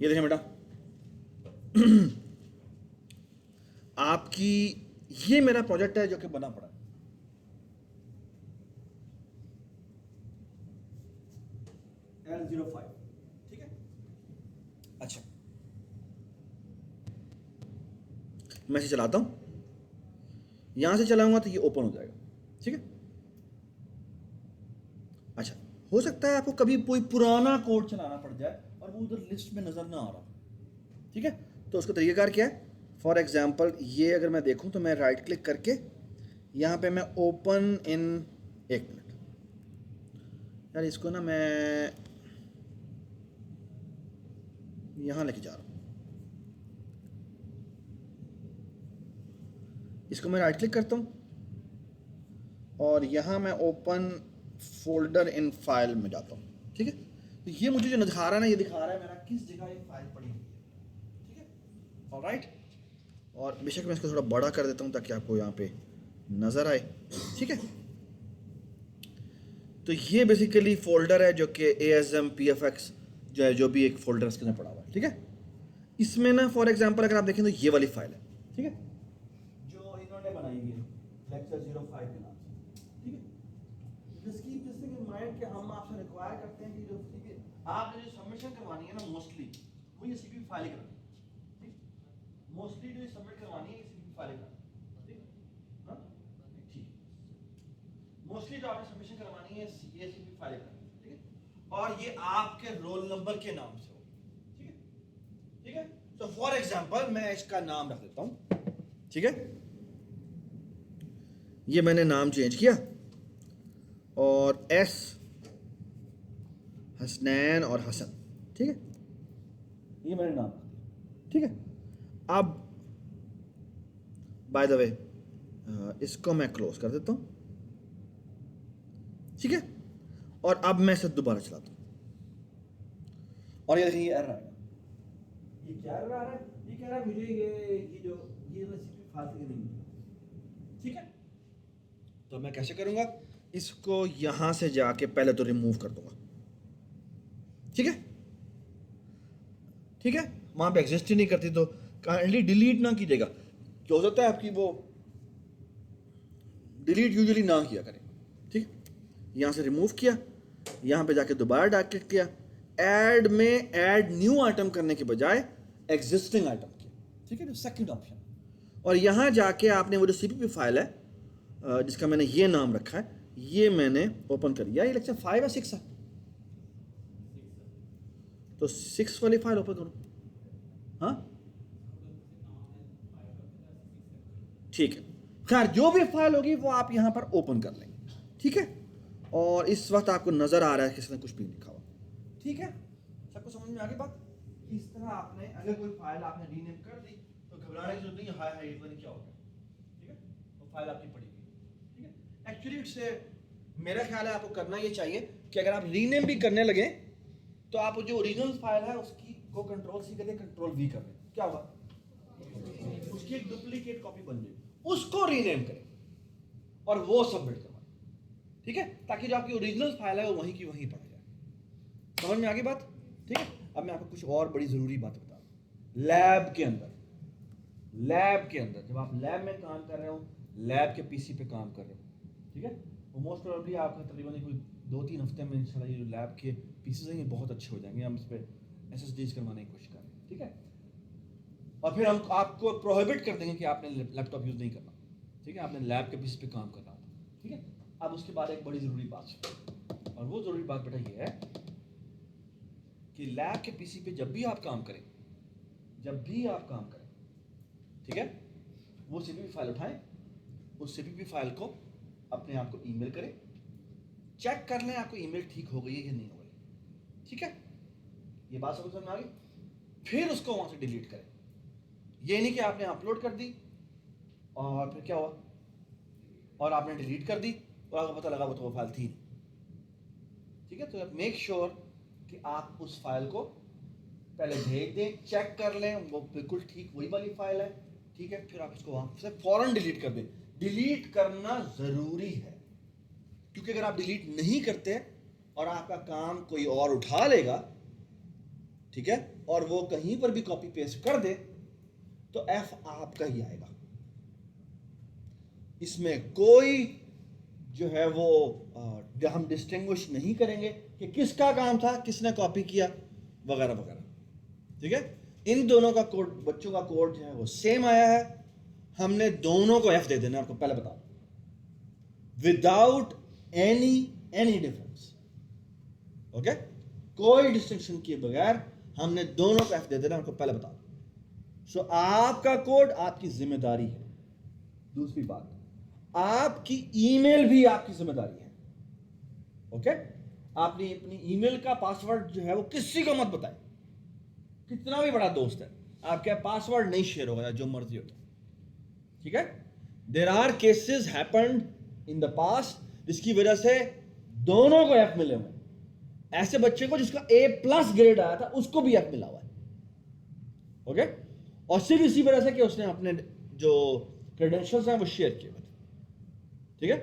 ये देखें बेटा, आपकी ये मेरा प्रोजेक्ट है जो कि बना पड़ा है। L05, ठीक है। अच्छा, मैं इसे चलाता हूं, यहां से चलाऊंगा तो ये ओपन हो जाएगा, ठीक है। अच्छा, हो सकता है आपको कभी कोई पुराना कोड चलाना पड़ जाए और वो उधर लिस्ट में नजर ना आ रहा, ठीक है। तो उसका तरीकाकार क्या है? फॉर एग्जाम्पल ये अगर मैं देखूं तो मैं राइट क्लिक करके यहाँ पे मैं ओपन इन, एक मिनट यार, इसको ना मैं यहाँ लेके जा रहा हूँ, इसको मैं राइट क्लिक करता हूँ और यहाँ मैं ओपन फोल्डर इन फाइल में जाता हूँ, ठीक है। तो ये मुझे जो दिखा रहा है ना, ये दिखा रहा है मेरा किस जगह ये फाइल पड़ी हुई है, ठीक है। ऑलराइट, और बेशक मैं इसको थोड़ा बड़ा कर देता हूँ ताकि आपको यहाँ पे नज़र आए, ठीक है। तो ये बेसिकली फोल्डर है जो कि ASM PFX जो है, जो भी एक फोल्डर इसके अंदर पड़ा हुआ है, ठीक है। इसमें ना फॉर एग्जांपल अगर आप देखें तो ये वाली फाइल है, ठीक है, जो इन्होंने बनाई हुई है लेक्चर 05 के नाम से, ठीक है। Just keep this thing in mind कि हम आपसे रिक्वायर करते हैं कि जो आपने जो सबमिशन करवानी है ना, मोस्टली वो ये CPP फाइल करवानी है, ठीक। मोस्टली जो सबमिट करवानी है ये CPP फाइल करवानी है, ठीक। हाँ, ठीक। मोस्टली जो आपने सबमिशन करवानी है ये CPP फाइल करवानी है, ठीक है। और ये आपके रोल नंबर के नाम से हो, ठीक है, ठीक है। तो फॉर एग्जांपल मैं इसका नाम रख देता हूं, ठीक है। ये मैंने नाम चेंज किया और S हसनैन और हसन, ठीक है, ये मैंने नाम रख दिया, ठीक है। अब बाय द वे इसको मैं क्लोज कर देता हूं, ठीक है। और अब मैं इसे दोबारा चलाता हूं और ये देखिए एरर आएगा। ये क्या एरर आ रहा है? ये कह रहा है मुझे ये जो ये रेसिपी फालतू की नहीं मिली, ठीक है। तो मैं कैसे करूंगा? इसको यहां से जाके पहले तो रिमूव कर दूंगा, ठीक है, ठीक है। वहां पे एग्जिस्ट ही नहीं करती तो काइंडली डिलीट ना कीजिएगा, क्या हो सकता है आपकी वो डिलीट यूजुअली ना किया करें, ठीक है। यहां से रिमूव किया, यहां पे जाके दोबारा डाक क्लिक किया, ऐड में ऐड न्यू आइटम करने के बजाय एग्जिस्टिंग आइटम किया, ठीक है, जो सेकंड ऑप्शन। और यहां जाके आपने वो जो CPP फाइल है जिसका मैंने ये नाम रखा है, ये मैंने ओपन कर लिया। ये लेक्चर 5 या 6 है, तो 6 वाली फाइल ओपन करो, हाँ ठीक है। खैर जो भी फाइल होगी वो आप यहां पर ओपन कर लेंगे, ठीक है। और इस वक्त आपको नजर आ रहा है किसी ने कुछ भी लिखा हुआ, ठीक है। सबको समझ में आ गई बात? इस तरह आपने अगर कोई फाइल आपने रीनेम कर दी तो घबराने की जरूरत नहीं है, हाय हाय ये क्या हो गया, ठीक है। वो फाइल आपकी पड़ी हुई, ठीक है। एक्चुअली इससे मेरा ख्याल है आपको करना ये चाहिए कि अगर आप रीनेम भी करने लगे तो आप जो ओरिजिनल फाइल है उसकी को कंट्रोल-C करके कंट्रोल-V कर दें, क्या होगा? उसकी एक डुप्लीकेट कॉपी बन जाएगी, उसको रीनेम करें और वो सबमिट करवाएं, ठीक है, ताकि जो आपकी ओरिजिनल फाइल है वो वहीं की वहीं पड़ जाए। समझ में आ गई बात? ठीक है। अब मैं आपको कुछ और बड़ी जरूरी बात बता दूं। लैब के अंदर जब आप लैब में काम कर रहे हो, लैब के पीसी पे काम कर रहे हो, ठीक है, वो मोस्ट प्रोबेबली आपका तकरीबन कोई 2-3 हफ्ते में इंशाल्लाह ये जो लैब के पीसेस हैं ये बहुत अच्छे हो जाएंगे। हम इस पर SSDs करवाने की कोशिश कर रहे हैं, ठीक है। और फिर हम आपको प्रोहिबिट कर देंगे कि आपने लैपटॉप यूज़ नहीं करना, ठीक है, आपने लैब के पीसी पे काम करना होगा, ठीक है। अब उसके बाद एक बड़ी ज़रूरी बात है, और वो ज़रूरी बात बेटा ये है कि लैब के पीसी पे जब भी आप काम करें, ठीक है, वो CPP फाइल उठाएं, उस CPP फाइल को अपने आप को ईमेल करें, चेक कर लें आपको ईमेल ठीक हो गई है या नहीं हो गई, ठीक है। ये बात समझ में आ गई? फिर उसको वहां से डिलीट करें। ये नहीं कि आपने अपलोड कर दी और फिर क्या हुआ और आपने डिलीट कर दी और आपको पता लगा वो फाइल थी, ठीक है। तो मेक श्योर कि आप उस फाइल को पहले भेज दें, चेक कर लें वो बिल्कुल ठीक वही वाली फाइल है, ठीक है। फिर आप इसको वहां से फौरन डिलीट कर दें। डिलीट करना जरूरी है, क्योंकि अगर आप डिलीट नहीं करते और आपका काम कोई और उठा लेगा ठीक है, और वो कहीं पर भी कॉपी पेस्ट कर दे तो एफ आपका ही आएगा। इसमें कोई जो है वो हम डिस्टिंग्विश नहीं करेंगे कि किसका काम था, किसने कॉपी किया वगैरह वगैरह, ठीक है। इन दोनों का कोड, बच्चों का कोड जो है वो सेम आया है, हमने दोनों को एफ दे देना, आपको पहले बता, विदाउट एनी डिफरेंस, ओके, कोई डिस्टिंक्शन किए बगैर हमने दोनों को एफ दे देना, आपको पहले बता। सो आपका कोड आपकी जिम्मेदारी है। दूसरी बात, आपकी ईमेल भी आपकी जिम्मेदारी है, ओके। आपने अपनी ईमेल का पासवर्ड जो है वो किसी को मत बताएं, कितना भी बड़ा दोस्त है, आपका पासवर्ड नहीं शेयर होगा, जो मर्जी हो, ठीक है। There are cases happened in the past जिसकी वजह से दोनों को एफ मिले हुए, ऐसे बच्चे को जिसका A+ ग्रेड आया था उसको भी एफ मिला हुआ है, ओके। और सिर्फ इसी वजह से कि उसने अपने जो क्रेडेंशियल्स हैं वो शेयर किए हुए थे, ठीक है।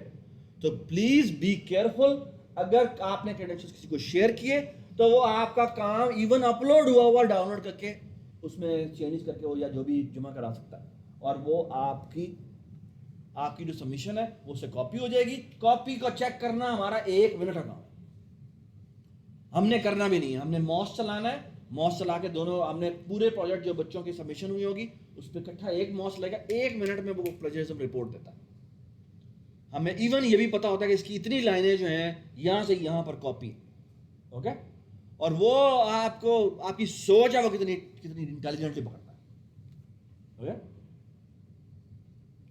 तो प्लीज बी केयरफुल, अगर आपने क्रेडेंशियल्स किसी को शेयर किए तो वो आपका काम इवन अपलोड हुआ डाउनलोड करके उसमें चेंजेस करके वो या जो भी जमा करा सकता है, और वो आपकी जो सबमिशन है वो उससे कॉपी हो जाएगी। कॉपी को चेक करना हमारा 1 मिनट का काम है, हमने करना भी नहीं है, हमने मॉस चलाना है, मॉस चला के दोनों हमने पूरे प्रोजेक्ट जो बच्चों की सबमिशन हुई होगी उस पर इकट्ठा एक मॉस लगेगा, 1 मिनट में वो प्लेजरिज्म रिपोर्ट देता है। हमें इवन ये भी पता होता है कि इसकी इतनी लाइनें जो हैं यहां से यहां पर कॉपी, ओके, और वो आपको आपकी सोच है वो कितनी इंटेलिजेंटली पकड़ता है, ओके,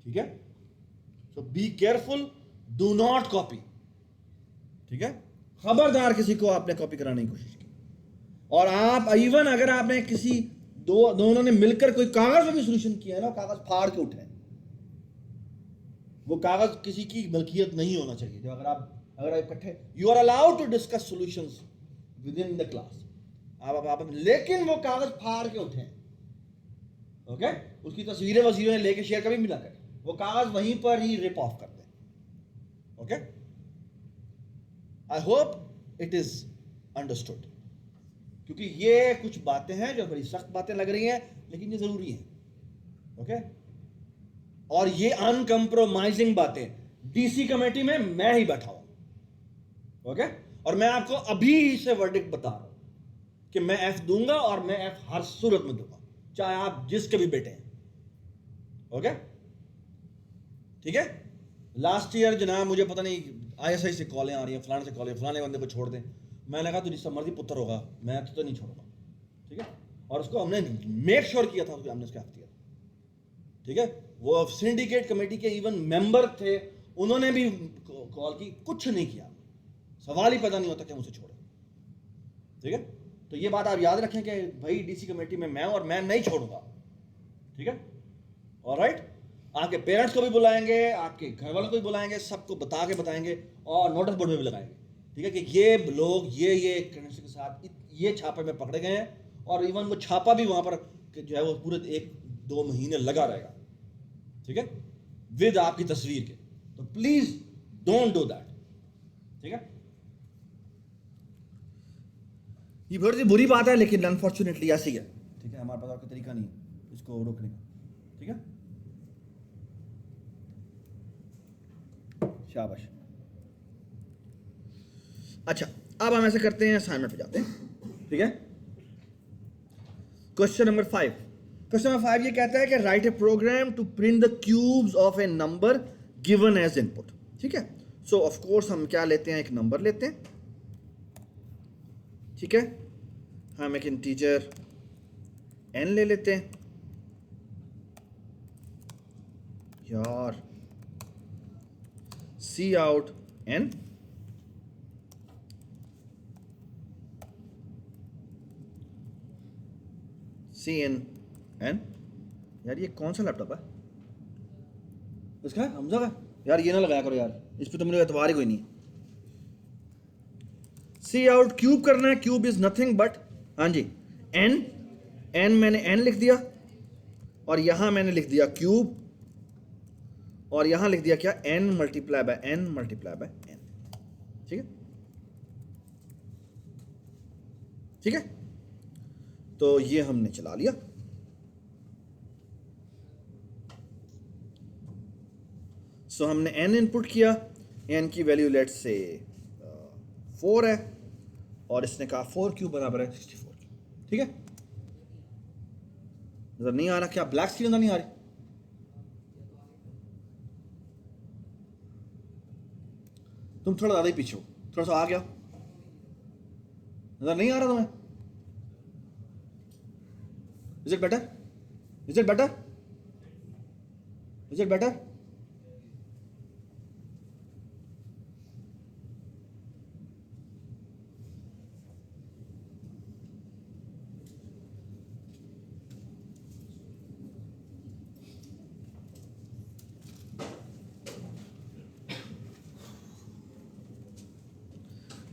ठीक है। So be careful, do not copy, ठीक है। खबरदार किसी को आपने कॉपी कराने की कोशिश की, और आप इवन अगर आपने किसी दोनों ने मिलकर कोई कागज में भी सोल्यूशन किया है ना, कागज फाड़ के उठाए, वो कागज किसी की मलकियत नहीं होना चाहिए। जो अगर आप इकट्ठे, you are allowed to discuss solutions within the class, आप लेकिन वो कागज फाड़ के उठे, ओके, उसकी तस्वीरें वसीरें लेके शेयर कभी मिला करें, वो कागज वहीं पर ही रिप ऑफ कर दें, okay. I hope it is understood, क्योंकि ये कुछ बातें हैं जो बड़ी सख्त बातें लग रही हैं लेकिन ये जरूरी है, ओके। और ये अनकंप्रोमाइजिंग बातें, डीसी कमेटी में मैं ही बैठा हूं, ओके, और मैं आपको अभी से वर्डिक्ट बता रहा हूं कि मैं एफ दूंगा, और मैं एफ हर सूरत में दूंगा, चाहे आप जिसके भी बेटे हैं, ओके, ठीक है। लास्ट ईयर जनाब मुझे पता नहीं ISI से कॉलें आ रही हैं, फलाने से कॉलें, फलाने बंदे को छोड़ दें, मैंने कहा तू जिसका मर्जी पुत्र होगा, मैं तो नहीं छोड़ूंगा, ठीक है। और उसको हमने मेक श्योर किया था, हमने उसका हक दिया, ठीक है। वो सिंडिकेट कमेटी के इवन मेंबर थे, उन्होंने भी कॉल की, कुछ नहीं किया, सवाल ही पैदा नहीं होता कि हम उसे छोड़ें, ठीक है। तो ये बात आप याद रखें कि भाई डीसी कमेटी में मैं, और मैं नहीं छोड़ूंगा, ठीक है, ऑलराइट। आपके पेरेंट्स को भी बुलाएंगे, आपके घर वालों को भी बुलाएंगे, सबको बताएंगे, और नोटिस बोर्ड में भी लगाएंगे, ठीक है, कि ये लोग ये के साथ ये छापे में पकड़े गए हैं, और इवन वो छापा भी वहां पर जो है वो पूरे 1-2 महीने लगा रहेगा, ठीक है, विद आपकी तस्वीर के। तो प्लीज डोंट डू दैट, ठीक है। ये बड़ी बुरी बात है लेकिन अनफॉर्चुनेटली ऐसी है, ठीक है। हमारे पास और कोई तरीका नहीं है इसको रोकने का, ठीक है। शाबाश। अच्छा, अब हम ऐसे करते हैं, असाइनमेंट पे जाते हैं, ठीक है। क्वेश्चन नंबर 5 ये कहता है कि write a program to print the cubes of a number given as input, ठीक है। सो ऑफ कोर्स हम क्या लेते हैं, एक नंबर लेते हैं, ठीक है। हम एक इंटीजर n ले लेते हैं, यार सी आउट n, सी इन n। यार ये कौन सा लैपटॉप है, इसका है हमजा का, यार ये ना लगाया करो यार, इस पे तो मुझे एतबार ही कोई नहीं। सी आउट क्यूब करना है, क्यूब इज नथिंग बट, हाँ जी, n मैंने n लिख दिया, और यहां मैंने लिख दिया क्यूब, और यहां लिख दिया क्या, n multiply by n multiply by n, ठीक है, ठीक है। तो ये हमने चला लिया। सो हमने n इनपुट किया, n की वैल्यू लेट्स से 4 है, और इसने कहा 4 क्यूब बराबर है 64 क्यूब। ठीक है, नजर नहीं आ रहा क्या? ब्लैक स्क्रीन नजर नहीं आ रही? तुम थोड़ा ज्यादा ही पीछे हो, थोड़ा सा आ गया, नजर नहीं आ रहा तुम्हें? Is it better? Is it better? Is it better?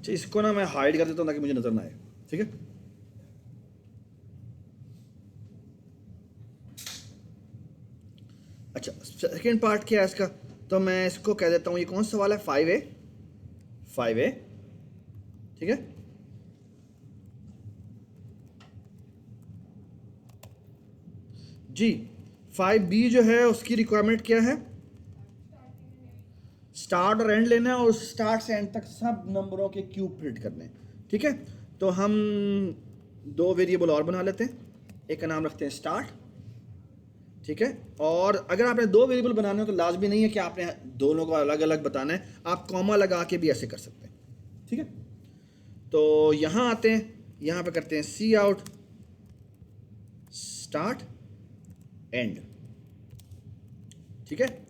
इसको ना मैं हाइड कर देता हूँ ताकि मुझे नजर ना आए। ठीक है, अच्छा सेकेंड पार्ट क्या है इसका, तो मैं इसको कह देता हूँ, ये कौन सा सवाल है? 5A। 5A, ठीक है। जी 5B जो है उसकी रिक्वायरमेंट क्या है? स्टार्ट और एंड लेना है, और स्टार्ट से एंड तक सब नंबरों के क्यूब प्रिंट करने हैं। ठीक है, तो हम दो वेरिएबल और बना लेते हैं, एक का नाम रखते हैं स्टार्ट। ठीक है, और अगर आपने दो वेरिएबल बनाने हो तो लाजमी नहीं है कि आपने दोनों को अलग अलग बताना है, आप कॉमा लगा के भी ऐसे कर सकते हैं। ठीक है, तो यहाँ आते हैं, यहाँ पे करते हैं सी आउट स्टार्ट एंड। ठीक है,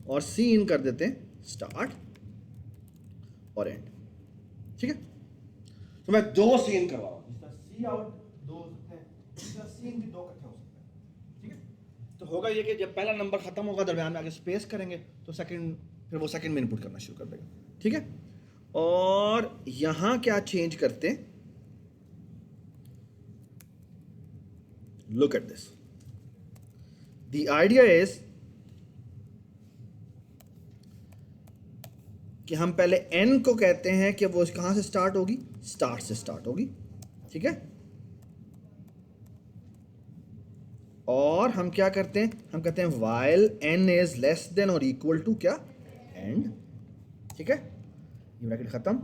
और सी इन कर देते हैं स्टार्ट और एंड। ठीक है, तो मैं दो सीन करवा रहा हूं, इसका सी आउट दो हो सकते हैं, इसका सीन भी दो इकट्ठे हो सकते हैं। ठीक है, तो होगा ये कि जब पहला नंबर खत्म होगा दरमियान में आगे स्पेस करेंगे तो सेकंड, फिर वो सेकंड में इनपुट करना शुरू कर देगा। ठीक है, और यहां क्या चेंज करते हैं, look at this, the idea is कि हम पहले n को कहते हैं कि वो कहां से स्टार्ट होगी? स्टार्ट से स्टार्ट होगी। ठीक है, और हम क्या करते हैं? हम कहते हैं while n is less than और इक्वल टू क्या? एंड। ठीक है, ये ब्रैकेट खत्म,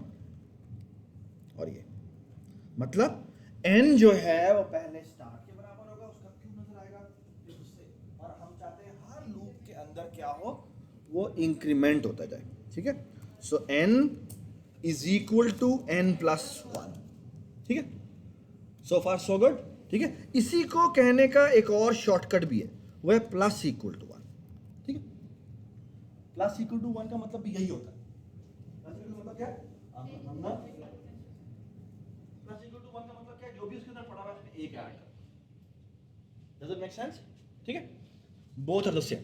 और ये मतलब n जो है वो पहले स्टार्ट के बराबर होगा, उसका क्यूब नजर आएगा फिर उससे, और हम चाहते हैं हर लूप के अंदर क्या हो? वो इंक्रीमेंट होता जाए। ठीक है, so n is equal to n plus 1। ठीक है, सो फार सो गुड। ठीक है, इसी को कहने का एक और शॉर्टकट भी है, वो है प्लस इक्वल टू 1। ठीक है, प्लस इक्वल टू 1 का मतलब भी यही होता है। प्लस इक्वल टू मतलब क्या है? प्लस इक्वल टू 1 का मतलब क्या है? जो भी उसके अंदर पड़ा हुआ है उसमें एक ऐड कर। Does it make sense? ठीक है, बोथ आर द सेम।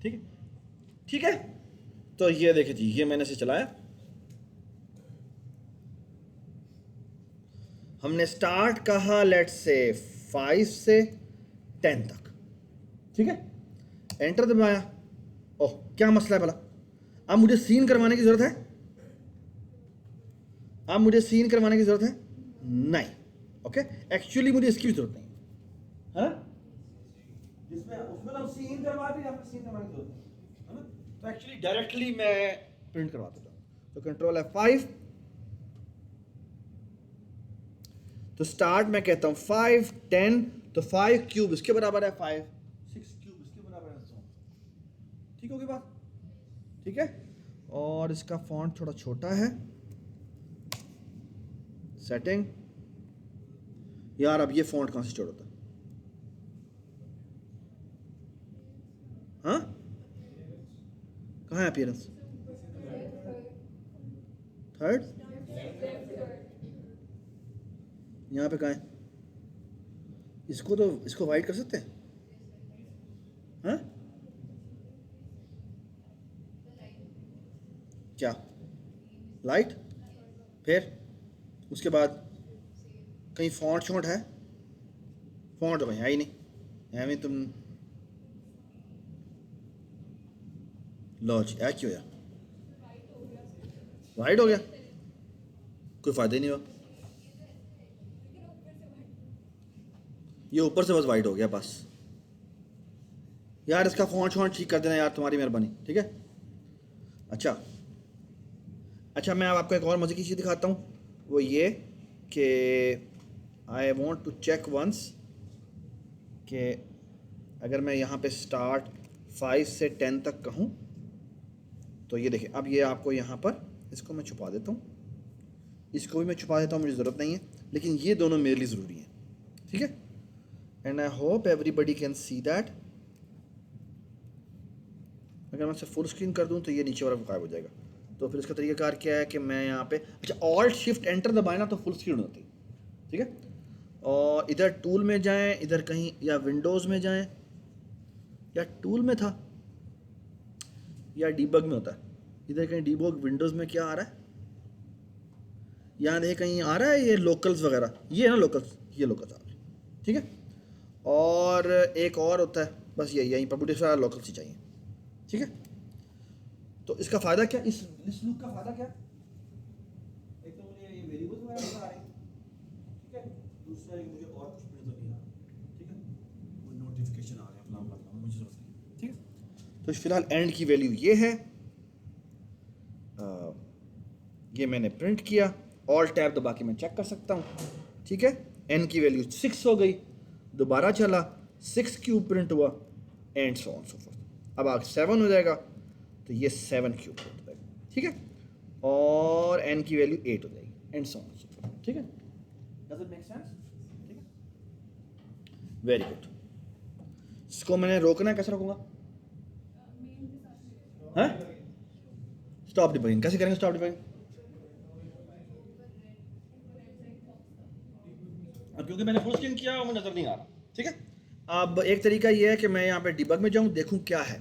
ठीक है, ठीक है, तो ये देखिए जी, ये मैंने से चलाया, हमने स्टार्ट कहा लेट्स से 5 से 10 तक। ठीक है, एंटर दबाया। ओह, क्या मसला है भला? अब मुझे सीन करवाने की जरूरत है? अब मुझे सीन करवाने की जरूरत है? नहीं। ओके, एक्चुअली मुझे इसकी भी जरूरत नहीं है ना, जिसमें उसमें हम सीन करवा भी, आपको सीन करवाने की जरूरत है ना, तो एक्चुअली डायरेक्टली मैं प्रिंट करवा देता हूं। तो कंट्रोल F5, तो स्टार्ट मैं कहता हूं 5 10, तो 5 क्यूब इसके बराबर है 5, 6 क्यूब इसके बराबर है 100। ठीक होगी बात? ठीक है, और इसका फॉन्ट थोड़ा छोटा है। सेटिंग, यार अब ये फॉन्ट कहां से छोटा होता है? हाँ, कहाँ है अपीयरेंस? थर्ड, यहाँ पे कहाँ है? इसको तो, इसको वाइट कर सकते हैं? हाँ, क्या लाइट? फिर उसके बाद कहीं फॉन्ट शॉन्ट है? फॉन्ट तो भाई है ही नहीं, एवं तुम लो जी, क्या क्यों यार वाइट हो गया? कोई फायदा ही नहीं हुआ। ये ऊपर से बस वाइट हो गया बस। यार इसका फ़ॉन्ट शॉन्ट ठीक कर देना यार, तुम्हारी मेहरबानी, ठीक है। अच्छा अच्छा, मैं अब आपको एक और मज़े की चीज़ दिखाता हूँ, वो ये कि I want to check once कि अगर मैं यहाँ पे स्टार्ट 5 से 10 तक कहूँ तो ये देखिए, अब ये आपको यहाँ पर, इसको मैं छुपा देता हूँ, इसको भी मैं छुपा देता हूँ, मुझे ज़रूरत नहीं है, लेकिन ये दोनों मेरे लिए ज़रूरी हैं, ठीक है। And I hope everybody can see that. अगर मैं इसे फुल स्क्रीन कर दूँ तो ये नीचे वाला गायब हो जाएगा। तो फिर इसका तरीकाकार क्या है कि मैं यहाँ पे, अच्छा ऑल्ट शिफ्ट एंटर दबाए ना तो फुल स्क्रीन होती है, ठीक है। और इधर टूल में जाएं, इधर कहीं, या विंडोज़ में जाएं, या टूल में था, या डीबग में होता है, इधर कहीं डीबग विंडोज़ में क्या आ रहा है, यहाँ देखिए कहीं आ रहा है ये लोकल्स वगैरह, ये है ना लोकल्स, ये लोकल्स आ रहे हैं, ठीक है। और एक और होता है, बस यहीं पर मुझे सारा लोकल्स ही चाहिए, ठीक है। तो इसका फ़ायदा क्या, इस लुक का फ़ायदा क्या, एक तो मुझे ये वेरिएबल्स वगैरह नजर आ रही है, ठीक है। दूसरा ये मुझे और कुछ भी नजर नहीं आ रहा, ठीक है। कोई नोटिफिकेशन आ रहा है अपना मतलब मुझे ज़रूरत नहीं, ठीक है। तो फिलहाल एंड की वैल्यू ये है, ये मैंने प्रिंट किया, ऑल टैब दबा के मैं चेक कर सकता हूँ, ठीक है। एन की वैल्यू 6 हो गई, दोबारा चला 6 क्यूब प्रिंट हुआ, and so on so fourth. अब आगे 7 हो जाएगा तो ये 7 क्यूब प्रिंट हो जाएगा, ठीक है। और एन की वैल्यू 8 हो जाएगी, and so on so fourth, ठीक है। डज इट मेक सेंस, ठीक है, वेरी गुड। इसको मैंने रोकना है, कैसे रोकूंगा, हाँ, स्टॉप डिबगिंग कैसे करेंगे, स्टॉप डिबगिंग, क्योंकि मैंने फुल स्क्रीन किया और मुझे नजर नहीं आ रहा, ठीक है। अब एक तरीका ये है कि मैं यहाँ पे डिबग में जाऊँ, देखूँ क्या है,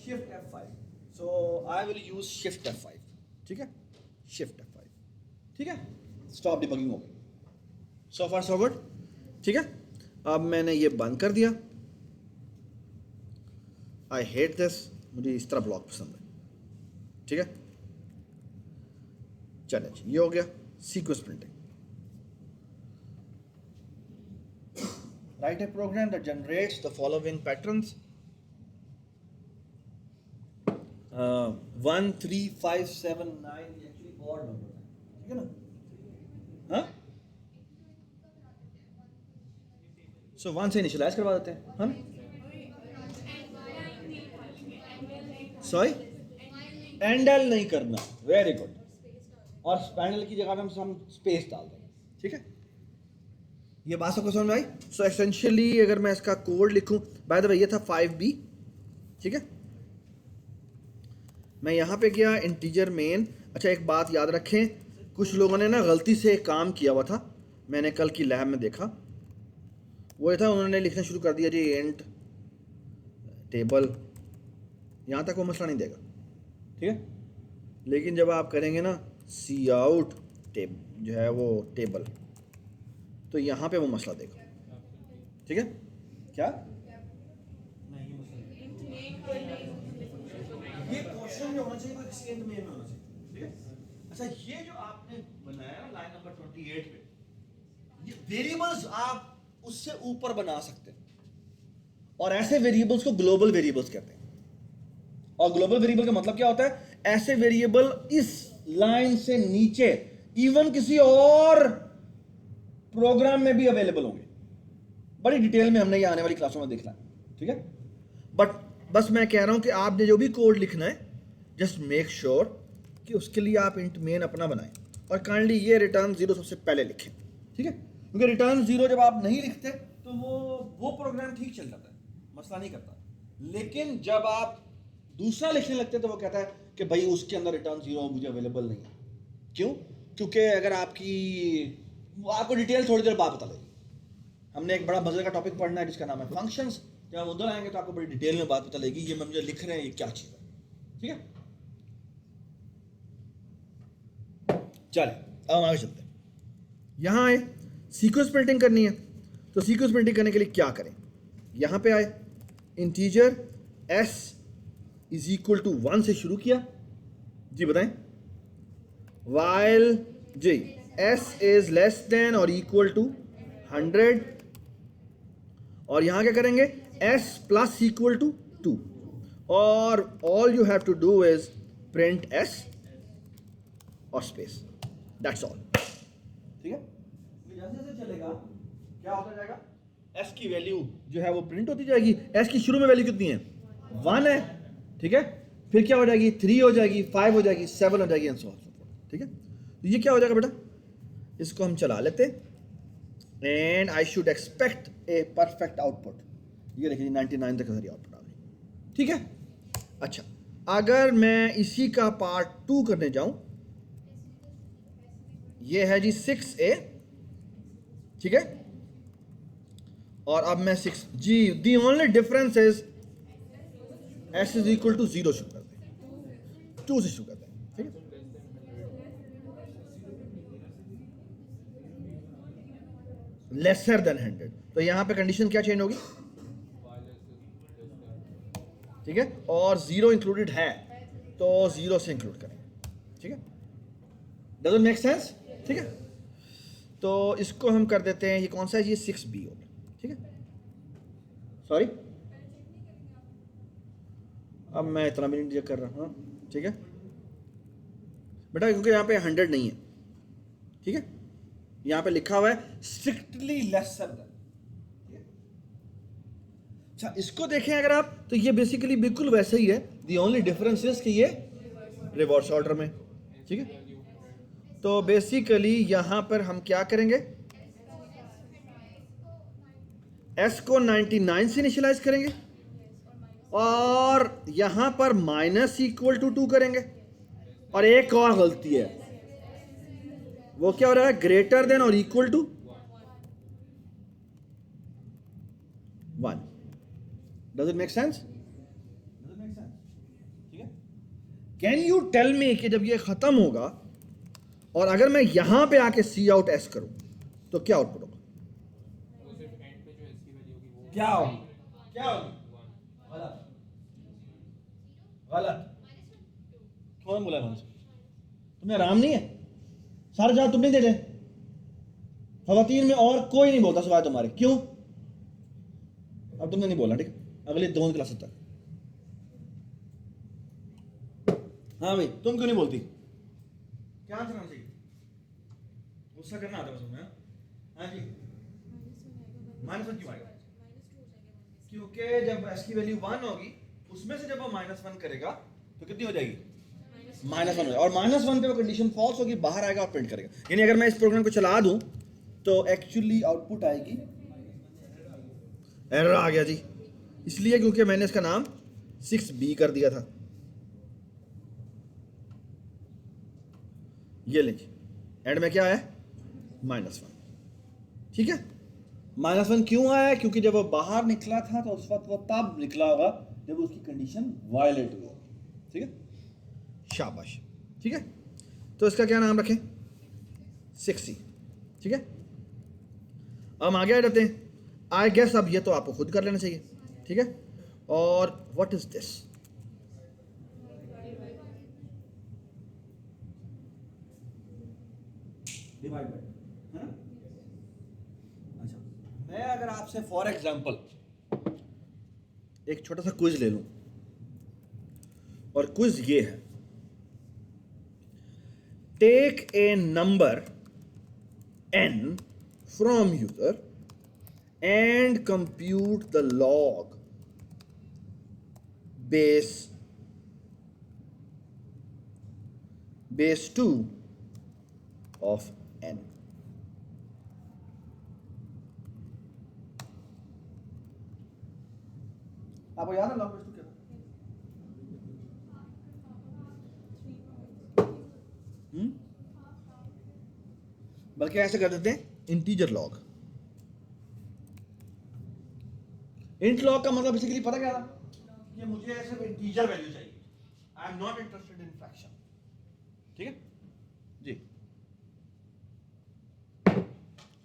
shift F5, so I will use shift F5, ठीक है, शिफ्ट F5, ठीक है। स्टॉप डिबगिंग हो गई, सो फार सो गुड, ठीक है। अब मैंने ये बंद कर दिया, आई हेट दिस, मुझे इस तरह ब्लॉक पसंद है, ठीक है। चले जी, ये हो गया sequence printing. Write a program that generates the following patterns 1 3 5 7 9, actually और नंबर है, ठीक है ना, हाँ। सो 1 से इनिशियलाइज करवा देते हैं हम, सॉरी एंडल नहीं करना, वेरी गुड, और पैनल की जगह पे हम स्पेस डाल देंगे, ठीक है। ये बात सबको समझ में आई। सो एसेंशियली अगर मैं इसका कोड लिखूं, बाय द वे ये था 5B, ठीक है। मैं यहाँ पे गया इंटीजर मेन। अच्छा एक बात याद रखें, कुछ लोगों ने ना गलती से एक काम किया हुआ था, मैंने कल की लैब में देखा, वो ये था उन्होंने लिखना शुरू कर दिया जी एंट टेबल, यहाँ तक वो मसला नहीं देगा, ठीक है। लेकिन जब आप करेंगे ना सी आउट टेब जो है वो टेबल, तो यहाँ पे वो मसला देगा, ठीक है। क्या नहीं, ये क्वेश्चन में होना चाहिए, किसी एंड में होना चाहिए, ठीक है। अच्छा ये जो आपने बनाया ना लाइन नंबर 28 पे, ये वेरिएबल्स आप उससे ऊपर बना सकते हैं, और ऐसे वेरिएबल्स को ग्लोबल वेरिएबल्स कहते हैं। और ग्लोबल वेरिएबल का मतलब क्या होता है, ऐसे वेरिएबल इस लाइन से नीचे इवन किसी और प्रोग्राम में भी अवेलेबल होंगे। बड़ी डिटेल में हमने ये आने वाली क्लासों में देखना है, ठीक है। बट बस मैं कह रहा हूं कि आपने जो भी कोड लिखना है, जस्ट मेक श्योर कि उसके लिए आप इंट मेन अपना बनाएं, और काइंडली ये रिटर्न 0 सबसे पहले लिखें, ठीक है। क्योंकि रिटर्न 0 जब आप नहीं लिखते तो वो प्रोग्राम ठीक चल जाता है, मसला नहीं करता। लेकिन जब आप दूसरा लिखने लगते हैं तो वो कहता है कि भाई उसके अंदर रिटर्न 0 मुझे अवेलेबल नहीं है। क्यों? क्योंकि अगर आपको डिटेल थोड़ी देर बाद बता देगी। हमने एक बड़ा मजे का टॉपिक पढ़ना है जिसका नाम है फंक्शंस। जब हम उधर आएंगे तो आपको बड़ी डिटेल में बात पता लगेगी, ये मुझे लिख रहे हैं ये क्या चीज़ है, ठीक है। चले अब हम आगे चलते हैं। यहाँ आए, सीक्वेंस प्रिंटिंग करनी है, तो सीक्वेंस प्रिंटिंग करने के लिए क्या करें, यहाँ पे आए, integer s is equal to 1 से शुरू किया जी, बताएं, वाइल जी s इज लेस देन और इक्वल टू 100, और यहां क्या करेंगे, s प्लस इक्वल टू 2, और all you have to do is print s और स्पेस, दैट्स ऑल। ठीक है, जैसे जैसे चलेगा क्या होता जाएगा, s की वैल्यू जो है वो प्रिंट होती जाएगी। s की शुरू में वैल्यू कितनी है, 1 है, ठीक है, फिर क्या हो जाएगी, 3 हो जाएगी, 5 हो जाएगी, 7 हो जाएगी, and so on so fourth. ठीक है, तो ये क्या हो जाएगा बेटा, इसको हम चला लेते and I should expect a perfect output. ये देखिए 99 तक हमारी आउटपुट आ गई। ठीक है, अच्छा अगर मैं इसी का पार्ट 2 करने जाऊं, ये है जी 6a, ठीक है, और अब मैं 6 G, the only difference is s is equal to 0 शुरू करते हैं, 2 से शुरू करते हैं। ठीक है, लेसर देन 100, तो यहां पे कंडीशन क्या चेंज होगी, ठीक है, और 0 इंक्लूडेड है तो 0 से इंक्लूड करेंगे। ठीक है, डज इट मेक सेंस। ठीक है, तो इसको हम कर देते हैं, ये कौन सा है, ये 6b हो गया। ठीक है, सॉरी अब मैं इतना भी नहीं चेक कर रहा हूँ। ठीक है बेटा, क्योंकि यहाँ पे 100 नहीं है, ठीक है, यहाँ पे लिखा हुआ है स्ट्रिक्टली लेसर देन। अच्छा इसको देखें अगर आप, तो ये बेसिकली बिल्कुल वैसे ही है, दी ओनली डिफरेंस इज कि ये रिवर्स ऑर्डर में। ठीक है, तो बेसिकली यहां पर हम क्या करेंगे, s को 99 से इनिशियलाइज करेंगे, और यहां पर माइनस इक्वल टू 2 करेंगे, और एक और गलती है, वो क्या हो रहा है, ग्रेटर देन और equal to 1। Does it make sense, ठीक है। कैन यू टेल मी कि जब ये खत्म होगा और अगर मैं यहां पे आके सी आउट एस करूं तो क्या आउटपुट होगा, क्या होगी, क्या होगी, गलत, गलत, कौन बोला गलत, तुम्हें आराम नहीं है, सारे जवाब तुम नहीं दे रहे, खवातीन में और कोई नहीं बोलता सिवाय तुम्हारे, क्यों, अब तुमने नहीं बोला, ठीक, अगले 2 क्लास तक। हाँ भाई तुम क्यों नहीं बोलती, क्या आंसर आना चाहिए, गुस्सा करना आता है तुम्हें, हाँ जी, -1 क्यों आएगा, क्योंकि जब s की वैल्यू 1 होगी उसमें से जब वो -1 करेगा तो कितनी हो जाएगी, -1 हो जाएगी, और -1 पे वो कंडीशन फॉल्स होगी, बाहर आएगा और प्रिंट करेगा। यानी अगर मैं इस प्रोग्राम को चला दूं तो एक्चुअली आउटपुट आएगी एरर आ गया जी, इसलिए क्योंकि मैंने इसका नाम 6b कर दिया था। ये लीजिए एंड में क्या आया, -1। ठीक है, -1 क्यों आया, क्योंकि जब वो बाहर निकला था तो उस वक्त वो तब निकला होगा जब उसकी कंडीशन वायलेट हुई होगी। ठीक है, शाबाश। ठीक है, तो इसका क्या नाम रखें, 6c। ठीक है, अब हम आगे आ जाते हैं, आई गेस अब ये तो आपको खुद कर लेना चाहिए। ठीक है, और what is this, divide by, है ना। अच्छा मैं अगर आपसे फॉर एग्जांपल एक छोटा सा क्विज ले लूं, और क्विज ये है, take a number n from user and compute the log base 2 of n। आपको याद है लॉग बेस 2 क्या था, बल्कि ऐसे कर देते हैं, इंटीजर लॉग। इंट लॉग का मतलब बेसिकली पता क्या था, कि मुझे सिर्फ इंटीजर वैल्यू चाहिए, I am not interested in fraction. ठीक है जी,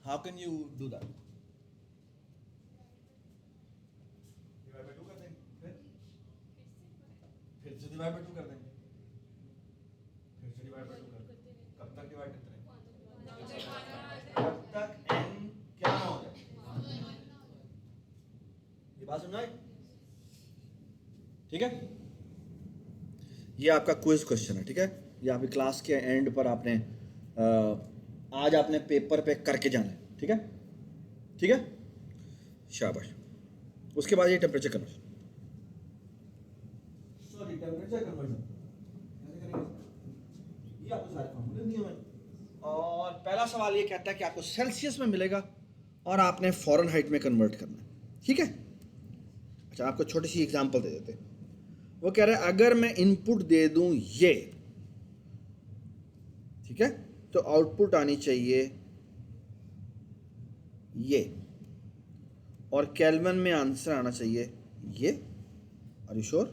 how can you do that, divide by 2 कर देंगे, फिर से डिवाइड बाय 2 कर देंगे, फिर से डिवाइड बाय 2 कर देंगे, कब तक डिवाइड करते रहेंगे, ठीक है, ये आपका क्विज क्वेश्चन है। ठीक है, ये आपकी क्लास के एंड पर आपने आज आपने पेपर पे करके जाना है। ठीक है, ठीक है, शाबाश। उसके बाद ये temperature conversion, sorry temperature conversion कैसे करेंगे, ये आपको सारे फॉर्मूले दिए हुए हैं। और पहला सवाल ये कहता है कि आपको सेल्सियस में मिलेगा और आपने फ़ारेनहाइट में कन्वर्ट करना है। ठीक है, अच्छा आपको छोटी सी एग्जांपल दे देते हैं। वो कह रहा है अगर मैं इनपुट दे दूं ये, ठीक है, तो आउटपुट आनी चाहिए ये, और केल्विन में आंसर आना चाहिए ये। Are you sure?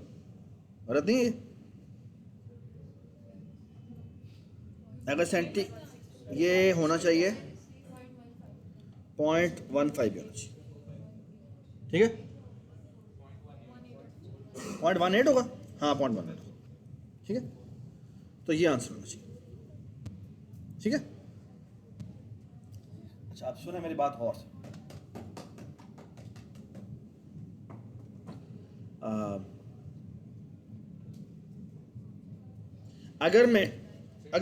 गलत नहीं है? अगर सेंटी ये होना चाहिए 0.15 होना चाहिए। ठीक है, 0.18 होगा, हाँ 0.18 होगा। ठीक है, तो ये आंसर होना चाहिए। ठीक है, अच्छा आप सुने मेरी बात गौर से। अगर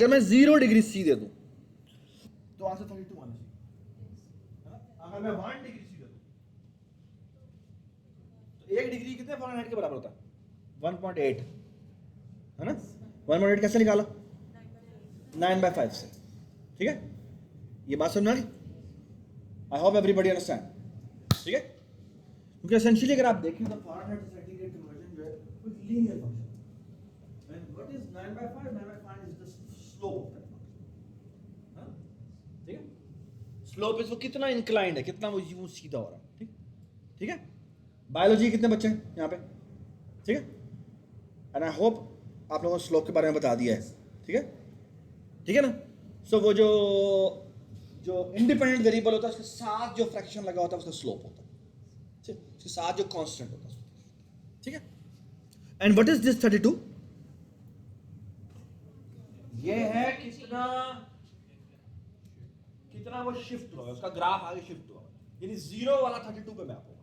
मैं 0 डिग्री सी दे दूं तो आंसर 32 आना चाहिए। अगर मैं 1 डिग्री सी दे दूं तो 1 डिग्री कितने फ़ारेनहाइट के बराबर होता है? 1.8 है ना। 1.8 कैसे निकाला? 9/5 से। ठीक है, ये बात समझ में आ गई? I hope everybody understand. ठीक है, क्योंकि एसेंशियली अगर आप देखें तो फ़ारेनहाइट से सेंटीग्रेड कन्वर्जन जो है वो लीनियर फंक्शन है। And what is 9/5? 9/5 is the slope of that function. हां, ठीक है, स्लोप इज वो कितना इंक्लाइंड है, कितना वो यूं सीधा हो रहा है। ठीक, ठीक है। बायोलॉजी कितने बच्चे हैं यहाँ पे? ठीक है, एंड आई होप आप लोगों को स्लोप के बारे में बता दिया है। ठीक है, ठीक है ना। सो वो जो इंडिपेंडेंट वेरिएबल होता है उसके साथ जो फ्रैक्शन लगा होता है उसका स्लोप होता है। ठीक, उसके साथ जो कांस्टेंट होता है। ठीक है, एंड व्हाट इज दिस 32? ये है कितना वो शिफ्ट हुआ, उसका ग्राफ आगे शिफ्ट हुआ, यानी 0 वाला 32 पे मैप होगा।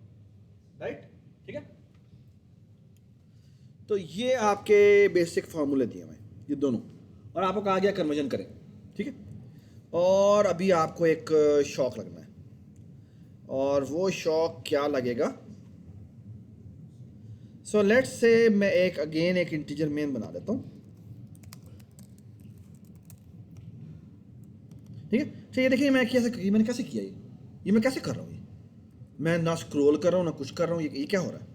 राइट, ठीक है। तो ये आपके बेसिक फार्मूले दिए हुए हैं ये दोनों, और आपको कहा गया कन्वर्जन करें। ठीक है, और अभी आपको एक शॉक लगना है, और वो शॉक क्या लगेगा? सो लेट्स से मैं एक इंटीजर मेन बना देता हूँ। ठीक है, तो ये देखिए मैंने कैसे किया, ये मैं कैसे कर रहा हूँ, मैं ना स्क्रॉल कर रहा हूँ ना कुछ कर रहा हूँ, ये क्या हो रहा है?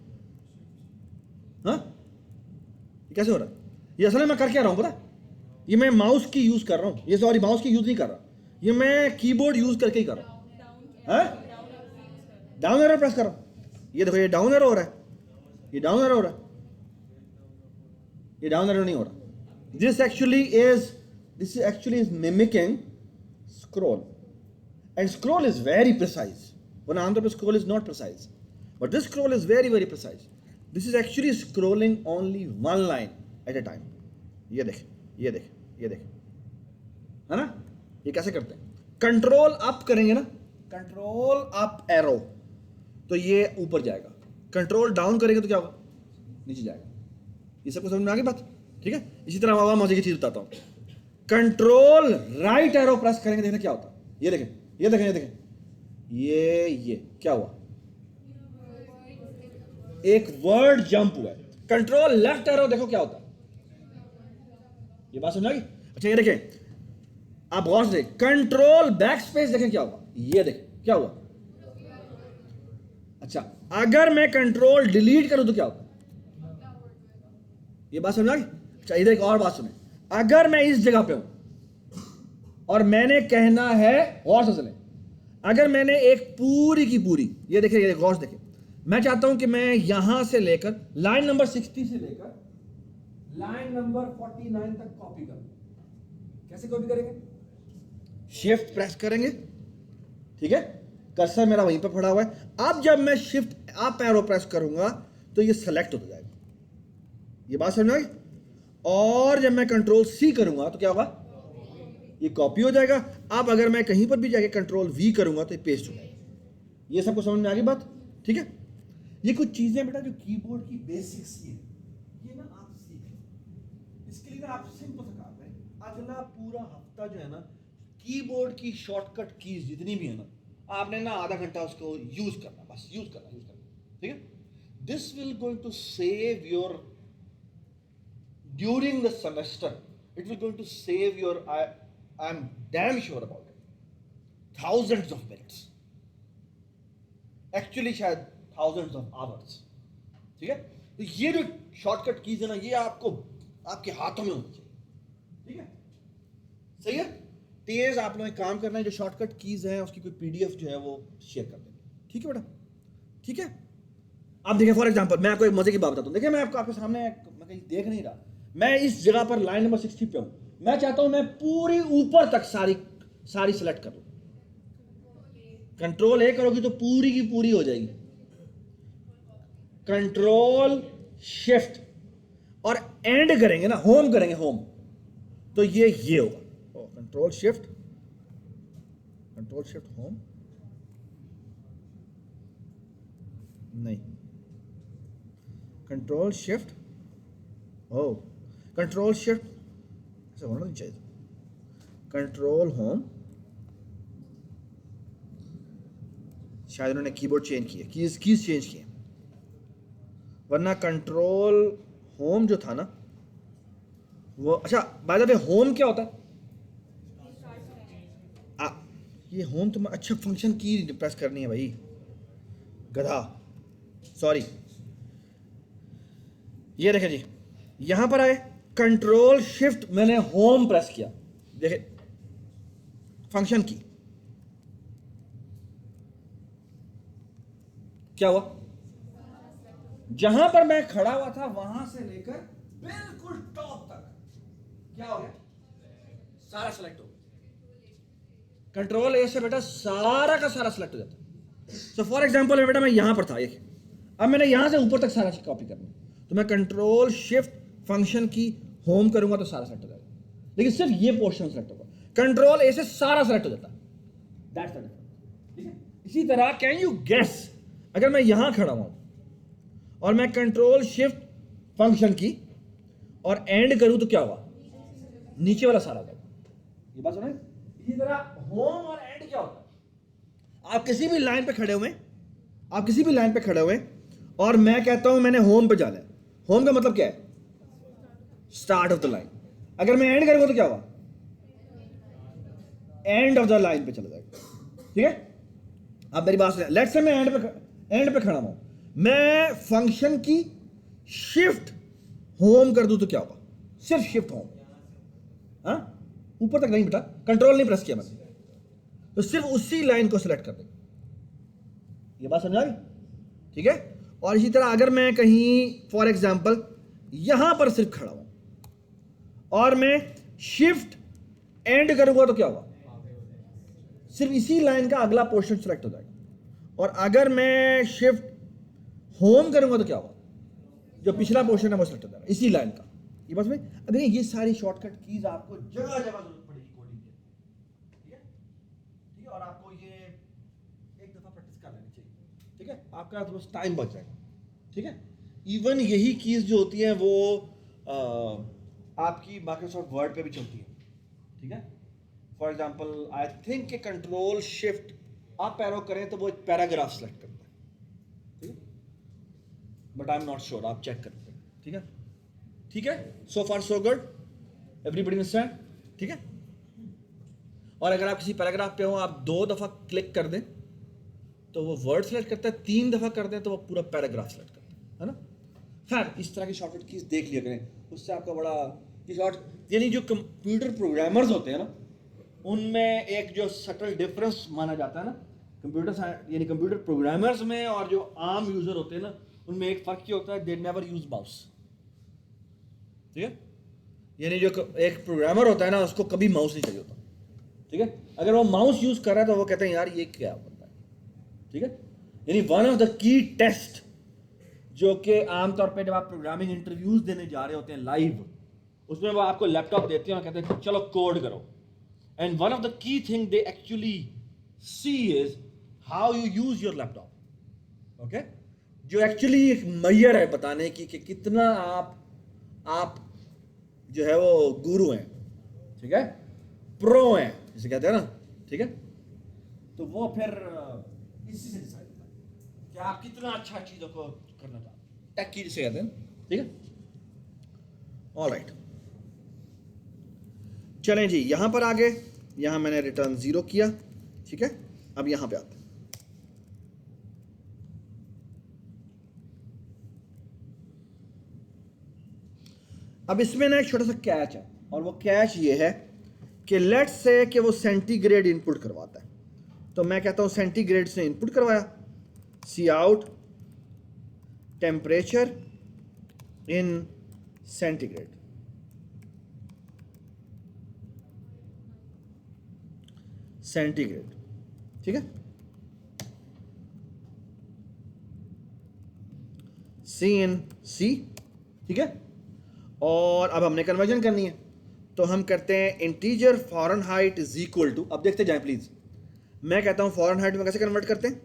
हाँ, ये कैसे हो रहा है? ये असल में मैं कर क्या रहा हूँ पता है? ये मैं माउस की यूज कर रहा हूँ, ये सॉरी माउस की यूज नहीं कर रहा, ये मैं कीबोर्ड यूज करके ही कर रहा हूँ। डाउन एरो प्रेस कर रहा हूँ। ये देखो ये डाउन एरो हो रहा है, ये डाउन एरो हो रहा है, ये डाउन एरो नहीं हो रहा। This actually is mimicking scroll, and scroll is very precise. One other scroll is not precise, but this scroll is very very precise. This is actually scrolling only one line at a time. ये देख, है ना? ये कैसे करते हैं? Control up करेंगे ना, कंट्रोल अप एरो तो ये ऊपर जाएगा, कंट्रोल डाउन करेंगे तो क्या होगा? नीचे जाएगा। ये सबको समझ में आ गई बात? ठीक है, इसी तरह मैं मजे की चीज बताता हूँ। कंट्रोल राइट एरो प्रेस करेंगे, देखना क्या होता है। ये देखें, ये क्या हुआ? एक वर्ड जंप हुआ है। कंट्रोल लेफ्ट एरो देखो क्या होता है। ये बात समझ आ गई? अच्छा ये देखें, आप गौर से कंट्रोल बैक स्पेस देखें क्या होगा। ये देखें क्या हुआ। अच्छा अगर मैं कंट्रोल डिलीट करूं तो क्या होगा? ये बात समझ आ गई? अच्छा इधर एक और बात सुने, अगर मैं इस जगह पे हूं और मैंने कहना है, गौर से सुने, अगर मैंने एक पूरी की पूरी, ये देखिए गौर से देखिए, मैं चाहता हूं कि मैं यहां से लेकर लाइन नंबर 60 से लेकर लाइन नंबर 49 तक कॉपी करूं। कैसे कॉपी करेंगे? शिफ्ट प्रेस करेंगे, ठीक है, कर्सर मेरा वहीं पर पड़ा हुआ है। अब जब मैं शिफ्ट अप एरो प्रेस करूंगा तो ये सेलेक्ट हो जाएगा। ये बात समझ में आई? और जब मैं कंट्रोल सी करूंगा तो क्या होगा? ये कॉपी हो जाएगा। अब अगर मैं कहीं पर भी जाके कंट्रोल वी करूंगा तो ये पेस्ट हो जाएगा। ये सबको समझ में आ गई बात? ठीक है, ये कुछ चीजें बेटा जो कीबोर्ड की बेसिक्स ही है, सीधा आप सिंपल सा काम करें, अगला पूरा हफ्ता जो है ना कीबोर्ड की शॉर्टकट कीज जितनी भी है ना, आपने ना आधा घंटा उसको यूज करना, बस यूज करना, ठीक है। This will going to save your during the semester, it will going to save your, I am damn sure about it, thousands of minutes, actually शायद थाउजेंड्स ऑफ आवर्स, ठीक है। तो ये जो शॉर्टकट कीज है ना, ये आपको आपके हाथों में होनी चाहिए, ठीक है, सही है। तेज आप लोगों ने काम करना है, जो शॉर्टकट कीज है उसकी कोई पीडीएफ जो है वो शेयर कर देंगे, ठीक है बेटा, ठीक है। आप देखिए फॉर एग्जांपल मैं आपको एक मजे की बात बताता हूँ, देखिए मैं आपके सामने, मैं कहीं देख नहीं रहा, मैं इस जगह पर लाइन नंबर 60 पे हूँ, मैं चाहता हूँ मैं पूरी ऊपर तक सारी सेलेक्ट कर लूँ। कंट्रोल ए करोगी तो पूरी की पूरी हो जाएगी, कंट्रोल शिफ्ट और एंड करेंगे ना, होम करेंगे, होम, तो ये होगा, कंट्रोल शिफ्ट होम, नहीं, कंट्रोल शिफ्ट, कंट्रोल शिफ्ट ऐसा होना नहीं चाहिए, कंट्रोल होम, शायद उन्होंने कीबोर्ड चेंज किया, कीज चेंज किए, वरना कंट्रोल होम जो था ना वो, अच्छा बाय द वे होम क्या होता है, ये होम तो अच्छा फंक्शन की प्रेस करनी है भाई, गधा, सॉरी, ये देखें जी, यहां पर आए कंट्रोल शिफ्ट, मैंने होम प्रेस किया, देखे फंक्शन की क्या हुआ, जहां पर मैं खड़ा हुआ था वहां से लेकर बिल्कुल टॉप तक क्या हो गया, सारा सेलेक्ट हो गया। कंट्रोल ए से बेटा सारा का सारा सेलेक्ट हो जाता है। सो फॉर एग्जांपल बेटा मैं यहां पर था, एक, अब मैंने यहां से ऊपर तक सारा कॉपी करना, तो मैं कंट्रोल शिफ्ट फंक्शन की होम करूंगा तो सारा सेलेक्ट हो जाएगा, लेकिन सिर्फ ये पोर्शन सेलेक्ट होगा, कंट्रोल ए से सारा सेलेक्ट हो जाता है, दैट्स द डिफरेंस, ठीक है। इसी तरह कैन यू गेस, अगर मैं यहां खड़ा हूं और मैं कंट्रोल शिफ्ट फंक्शन की और एंड करूं तो क्या होगा, नीचे वाला सारा होगा, ये बात सुना। इसी तरह होम और एंड क्या होता है, आप किसी भी लाइन पे खड़े हुए और मैं कहता हूं मैंने होम पे जाना है, होम का मतलब क्या है, स्टार्ट ऑफ द लाइन, अगर मैं एंड करूंगा तो क्या होगा, एंड ऑफ द लाइन पे चला जाएगा, ठीक है। अब मेरी बात सुनिए, लेट्स से मैं एंड पे खड़ा हूं, मैं फंक्शन की शिफ्ट होम कर दूं तो क्या होगा, सिर्फ शिफ्ट होम, हाँ, ऊपर तक नहीं बेटा, कंट्रोल नहीं प्रेस किया मैंने, तो सिर्फ उसी लाइन को सिलेक्ट कर देंगे, ये बात समझ आ गई, ठीक है। और इसी तरह अगर मैं कहीं फॉर एग्जांपल यहां पर सिर्फ खड़ा हूं और मैं शिफ्ट एंड करूंगा तो क्या होगा, सिर्फ इसी लाइन का अगला पोर्शन सिलेक्ट हो जाएगा, और अगर मैं शिफ्ट होम करूंगा तो क्या होगा, जो पिछला पोर्शन है वो सिलेक्ट हो जाएगा इसी लाइन का, ये बात में। अब ये सारी शॉर्टकट कीज आपको जगह जगह जरूरत पड़ेगी कोडिंग की, ठीक है, ठीक है, और आपको ये एक दफा प्रैक्टिस कर लेनी चाहिए, ठीक है, आपका तो बस टाइम बच जाएगा, ठीक है। इवन यही कीज जो होती है वो आपकी माइक्रोसॉफ्ट वर्ड पे भी चलती है, ठीक है। फॉर एग्जांपल आई थिंक कि कंट्रोल शिफ्ट आप एरो करें तो वो एक पैराग्राफ सेलेक्ट करता है, ठीक है, but I am not sure, आप चेक करते हैं, ठीक है, ठीक है। सो फार सो गुड, एवरीबडी अंडरस्टैंड, ठीक है। और अगर आप किसी पैराग्राफ पे हो, आप 2 दफा क्लिक कर दें तो वो वर्ड सेलेक्ट करता है, 3 दफा कर दें तो वो पूरा पैराग्राफ सेलेक्ट करता है ना। खैर इस तरह की शॉर्टकट कीज देख लिया करें, उससे आपका बड़ा यानी जो कंप्यूटर प्रोग्रामर्स होते हैं ना, उनमें एक जो सटल डिफरेंस माना जाता है ना, यानी कंप्यूटर प्रोग्रामर्स में और जो आम यूजर होते हैं ना, उनमें एक फर्क क्या होता है, दे नेवर यूज माउस, ठीक है। यानी जो एक प्रोग्रामर होता है ना, उसको कभी माउस नहीं चाहिए होता, ठीक है। अगर वो माउस यूज कर रहा है तो वो कहते हैं यार ये क्या होता है, ठीक है। यानी one of the key test जो कि आमतौर पे जब आप प्रोग्रामिंग इंटरव्यूज देने जा रहे होते हैं लाइव, उसमें वो आपको लैपटॉप देते हैं और कहते हैं चलो कोड करो, and one of the key thing they actually see is how you use your laptop, okay, जो एक्चुअली एक मैयर है बताने की कि कितना आप जो है वो गुरु हैं, ठीक है, प्रो हैं जिसे कहते हैं ना, ठीक है। तो वो फिर इसी से डिसाइड होता है कि आप कितना अच्छा चीजों को करना चाहते हैं, टेकी जिसे कहते हैं, ठीक है। ऑलराइट, चलें जी, यहां पर आगे, यहां मैंने रिटर्न 0 किया, ठीक है। अब यहां पे आते हैं, अब इसमें ना एक छोटा सा कैच है, और वो कैच ये है कि लेट्स से कि वो सेंटीग्रेड इनपुट करवाता है, तो मैं कहता हूं सेंटीग्रेड से इनपुट करवाया, cout temperature in centigrade, centigrade, ठीक है। सी इन सी, ठीक है। और अब हमने कन्वर्जन करनी है, तो हम करते हैं integer Fahrenheit is equal to, अब देखते जाएं प्लीज, मैं कहता हूं फ़ारेनहाइट में कैसे कन्वर्ट करते हैं,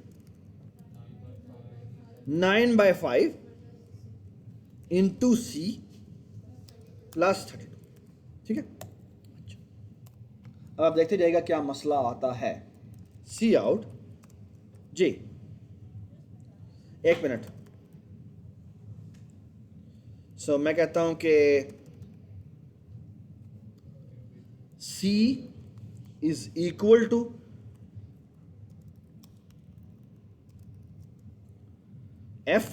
9/5 इंटू सी प्लस 32, ठीक है। अच्छा, अब आप देखते जाइएगा क्या मसला आता है। सी आउट जी, एक मिनट, सो मैं कहता हूं कि C is equal to F,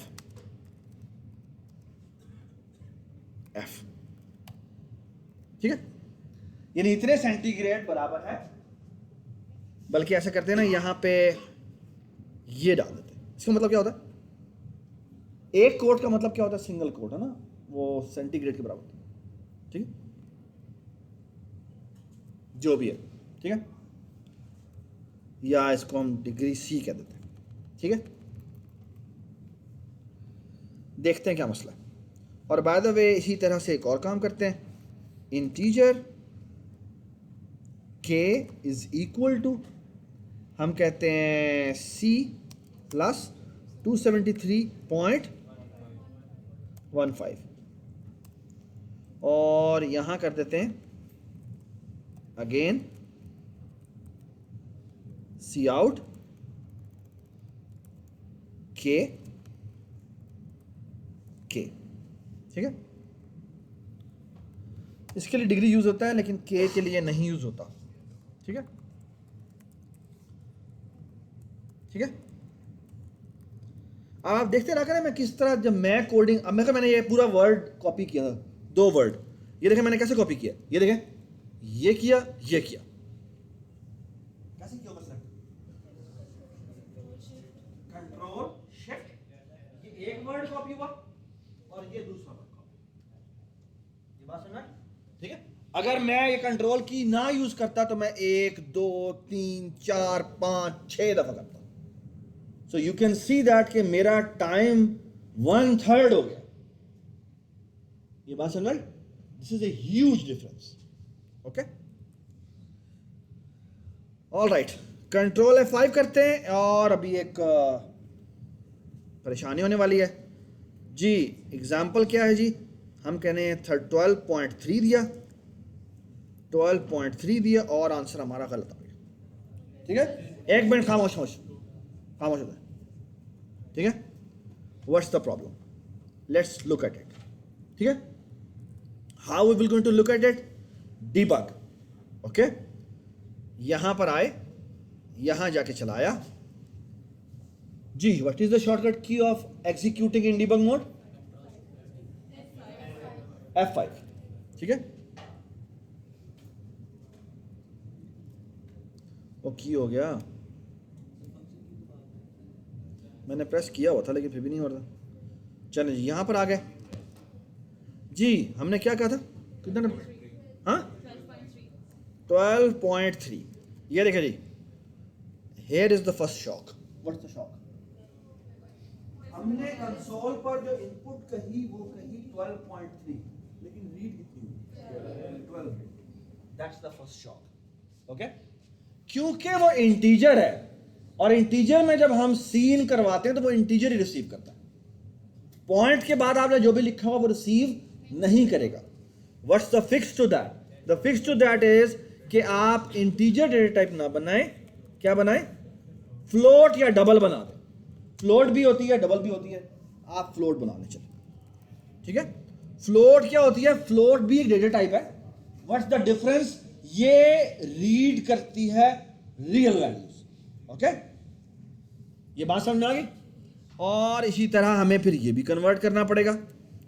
ठीक है। यानी इतने सेंटीग्रेड बराबर है, बल्कि ऐसा करते हैं ना, यहां पे ये डाल देते हैं। इसका मतलब क्या होता है, एक कोट का मतलब क्या होता है, सिंगल कोट है ना, वो सेंटीग्रेड के बराबर होता है, ठीक है, जो भी है, ठीक है, या इसको हम डिग्री C कह देते हैं, ठीक है। देखते हैं क्या मसला है। और बाय द वे इसी तरह से एक और काम करते हैं, integer K is equal to, हम कहते हैं C प्लस 273.15, और यहां कर देते हैं अगेन सी आउट के, ठीक है। इसके लिए डिग्री यूज होता है, लेकिन के के लिए नहीं यूज होता, ठीक है, ठीक है। अब आप देखते रहा करें मैं किस तरह, जब मैं कोडिंग, अब मैंने ये पूरा वर्ड कॉपी किया था, 2 वर्ड, ये देखें मैंने कैसे कॉपी किया, ये देखें, ये किया, ये किया, कैसे किया, मतलब कंट्रोल शिफ्ट, ये एक वर्ड कॉपी हुआ और ये दूसरा वर्ड कॉपी, ये बात समझ, ठीक है। अगर मैं ये कंट्रोल की ना यूज करता तो मैं 1 2 3 4 5 6 दफा करता, so you can see that कि मेरा टाइम 1/3 हो गया, ये बात समझ, this is a huge difference, okay. All right, control F5 करते हैं, और अभी एक परेशानी होने वाली है जी। एग्जाम्पल क्या है जी, हम कहने हैं 12.3 दिया, 12.3 दिया, और आंसर हमारा गलत आ गया, ठीक है। एक मिनट खामोश होता है, ठीक है। What's the problem, let's look at it, ठीक है। How we will going to look at it, debug, okay. यहां पर आए, यहां जाके चलाया जी, what is the shortcut key of executing in debug mode, F5, ठीक है। वो की हो गया, मैंने प्रेस किया हुआ था लेकिन फिर भी नहीं हो रहा। चलें जी, यहां पर आ गए जी, हमने क्या कहा था, कितना, हाँ 12.3, ये देखें जी, here is the first shock, what's the shock, हमने कंसोल पर जो इनपुट कही वो कही 12.3, लेकिन रीड कितनी हुई, 12, that's the first shock, okay. क्योंकि वो इंटीजर है, और इंटीजर में जब हम सीन करवाते हैं तो वो इंटीजर ही रिसीव करता है, पॉइंट के बाद आपने जो भी लिखा हुआ वो रिसीव नहीं करेगा, what's the fix to that? The fix to that is कि आप इंटीजर डेटा टाइप ना बनाएं, क्या बनाएं? फ्लोट या डबल बना दें। फ्लोट भी होती है, डबल भी होती है, आप फ्लोट बना लें। चलिए ठीक है। फ्लोट क्या होती है? फ्लोट भी एक डेटा टाइप है। What's the difference? ये रीड करती है रियल वैल्यूज। ओके, ये बात समझ में आ गई? और इसी तरह हमें फिर ये भी कन्वर्ट करना पड़ेगा,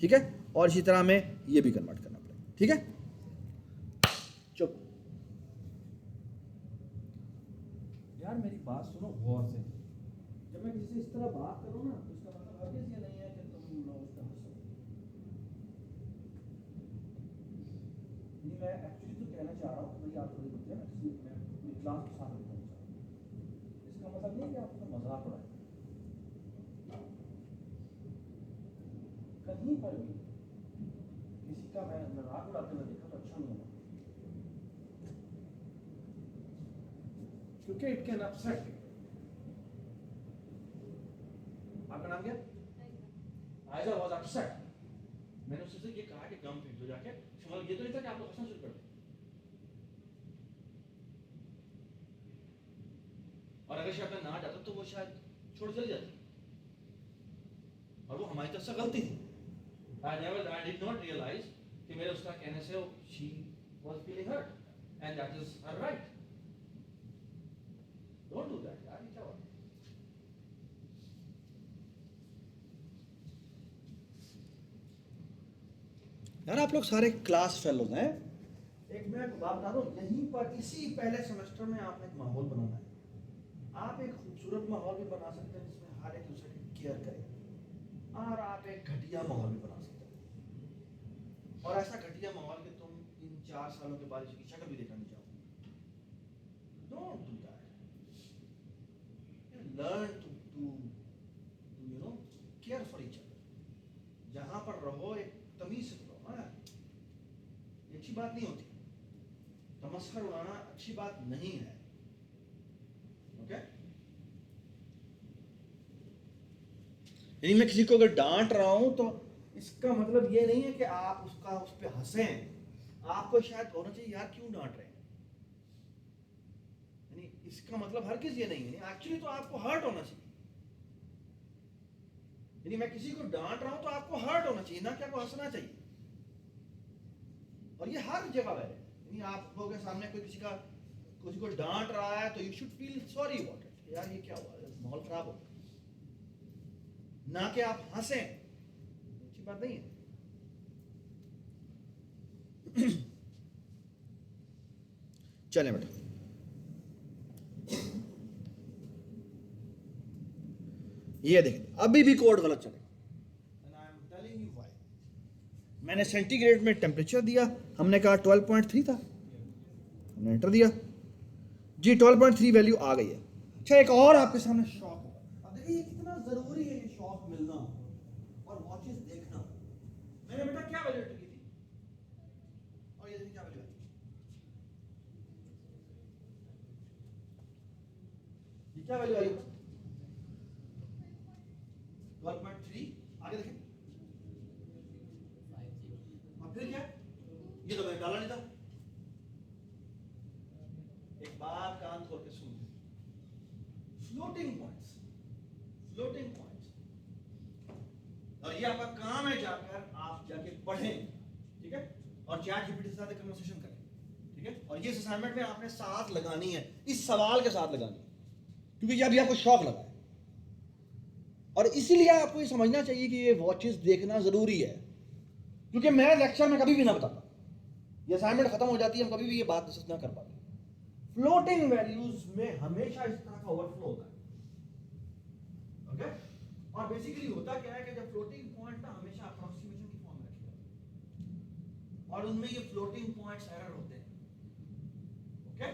ठीक है, और इसी तरह हमें ये भी कन्वर्ट करना पड़ेगा, ठीक है। चुप यार, मेरी बात सुनो गौर से। जब मैं किसी से इस तरह बात करूं ना, तो इसका मतलब हरगिज़ ये नहीं है कि तुम उसका हंसो। मैं एक्चुअली तो कहना चाह रहा हूँ भाई, आप थोड़ी बच्चे मैं अपनी क्लास के साथ रहना चाह रहा हूँ। इसका मतलब नहीं कि आप उसका मजाक उड़ाएं। कहीं पर भी किसी का मैं मजाक उड़ाते हुए देखा तो अच्छा नहीं होगा, क्योंकि इट कैन अपसेट। आपका नाम क्या? Aiza was upset. मैंने उससे ये कहा कि गम फेंक दो जाके, मतलब ये तो नहीं था कि आप लोग हंसना शुरू कर दें। और अगर शायद मैं ना जाता तो वो शायद छोड़ चली जाती, और वो हमारी तरफ से गलती थी। I did not realize कि मेरे उसका कहने से she was feeling hurt and that is her right. Don't do that यार, ये क्या बात? यार आप लोग सारे क्लास फेलोज हैं। एक मैं बात बता दूं, यहीं पर इसी पहले सेमेस्टर में आपने एक माहौल बनाना है। आप एक खूबसूरत माहौल भी बना सकते हैं जिसमें हर एक दूसरे की केयर करे, और आप एक घटिया माहौल भी बना सकते हैं, और ऐसा घटिया माहौल कि तुम इन 4 सालों के बाद इसकी शक्ल भी देखना नहीं चाहोगे। Don't do that. Learn to care for each other. जहाँ पर रहो एक तमीज से रहो। हाँ, ये अच्छी बात नहीं होती। तमस्खर उड़ाना अच्छी बात नहीं है। ओके? मैं किसी को अगर डांट रहा हूं तो इसका मतलब ये नहीं है कि आप उस पर हंसें। आपको शायद होना चाहिए यार क्यों डांट रहे हैं, इसका मतलब हर किसी ये नहीं है। एक्चुअली तो आपको हर्ट होना चाहिए। मैं किसी को डांट रहा हूं तो आपको हर्ट होना चाहिए, ना कि आपको हंसना चाहिए। और ये हर जगह है। आप लोगों के सामने कोई किसी को डांट रहा है तो you should feel sorry about it, यार ये क्या हुआ, माहौल खराब हो, ना कि आप हंसें। अच्छी बात नहीं है। चलें बेटा, ये देखें अभी भी कोड गलत चलेगा। मैंने सेंटीग्रेड में टेम्परेचर दिया, हमने कहा 12.3 था, हमने एंटर दिया जी, 12.3 वैल्यू आ गई है। अच्छा, एक और आपके सामने शॉक होगा। अब देखिए ये कितना जरूरी है, ये शॉक मिलना और वॉचेस देखना। मैंने बेटा क्या वैल्यू की थी, और ये देखिए क्या वैल्यू है। ये क्या वैल्यू आई? 12.3। आगे देखें, और फिर क्या, ये तो मैंने डाला नहीं था। एक बात कान खोल के सुन, फ्लोटिंग पॉइंट्स, और ये आपका काम है, जाकर आप जाके पढ़ें, ठीक है, और चैट जीपीटी के साथ कन्वर्सेशन करें, ठीक है। और ये असाइनमेंट में आपने साथ लगानी है, इस सवाल के साथ लगानी है, क्योंकि ये अभी आपको शौक लगा है, और इसीलिए आपको ये समझना चाहिए कि ये वॉचेस देखना जरूरी है। क्योंकि मैं लेक्चर में कभी भी ना बताता, ये असाइनमेंट खत्म हो जाती है, हम कभी भी ये बात डिस्कस ना कर पाते। फ्लोटिंग वैल्यूज में हमेशा इस तरह का ओवरफ्लो होता है, ओके। और बेसिकली होता क्या है कि जब फ्लोटिंग पॉइंट ना हमेशा अप्रोक्सीमेशन की फॉर्म में रखे जाते हैं, और उनमें ये फ्लोटिंग पॉइंट्स एरर होते हैं, ओके।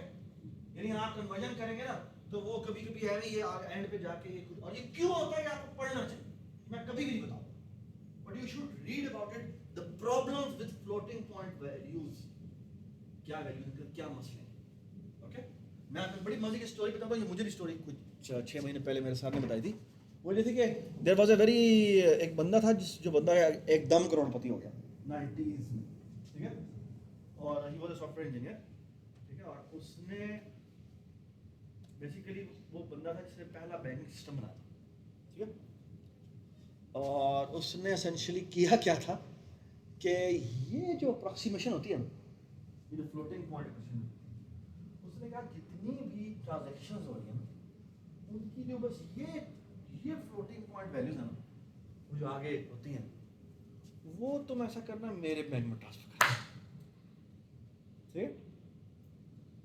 यानी आप कन्वर्जन करेंगे ना तो वो कभी कभी है ये एंड पे जाके, और ये क्यों होता है आपको पढ़ना चाहिए, मैं कभी भी नहीं बताऊंगा, but you should read about it, the problems with floating point values, क्या वैल्यूज, क्या मसले हैं, ओके। मैं आपको बड़ी मजे की स्टोरी बताऊंगा, ये मुझे भी स्टोरी कुछ 6 महीने पहले मेरे साथ ने बताई थी। वो ये थी कि देयर वाज अ वेरी, एक बंदा था जो बंदा एकदम करोड़पति हो गया 90s में, ठीक है। और he was a software engineer, ठीक है, और उसने बेसिकली वो बंदा था जिसने पहला बैंकिंग सिस्टम बनाया, ठीक है, और उसने एसेंशियली किया क्या था कि ये जो अप्रॉक्सीमेशन होती है ना, ये जो फ्लोटिंग पॉइंट अप्रॉक्सीमेशन, उसने कहा जितनी भी ट्रांजैक्शंस हो रही हैं ना, उनकी जो बस ये फ्लोटिंग पॉइंट वैल्यूज है ना, वो जो आगे होती हैं, वो तुम ऐसा करना मेरे बैंक में ट्रांसफर करना, ठीक,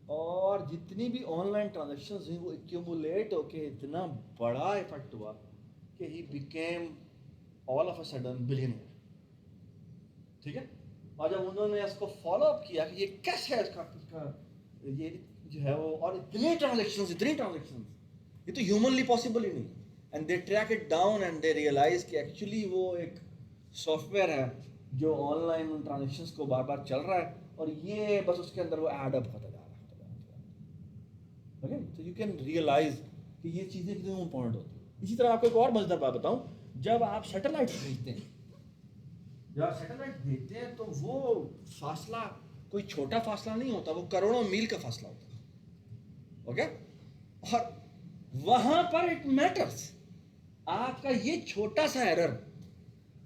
और जितनी भी ऑनलाइन ट्रांजैक्शंस हुई वो एक्यूमुलेट होके इतना बड़ा इफेक्ट हुआ कि he became all of a sudden billionaire, ठीक है, और जब उन्होंने इसको फॉलो अप किया कि ये कैसे है इसका ये जो है वो, और इतनी ट्रांजैक्शंस ये तो ह्यूमनली पॉसिबल ही नहीं, and they track it down and they realize कि एक्चुअली वो एक सॉफ्टवेयर है जो ऑनलाइन उन ट्रांजैक्शंस को बार बार चल रहा है, और ये बस उसके अंदर वो ऐड अप होता जा रहा है, ओके, तो यू कैन रियलाइज कि ये चीज़ें कितनी इंपॉर्टेंट होती हैं। इसी तरह आपको एक और मजेदार बात बताऊं, जब आप सैटेलाइट भेजते हैं, जब आप सैटेलाइट भेजते हैं तो वो फासला कोई छोटा फासला नहीं होता, वो करोड़ों मील का फासला होता है, ओके, और वहां पर इट मैटर्स आपका ये छोटा सा एरर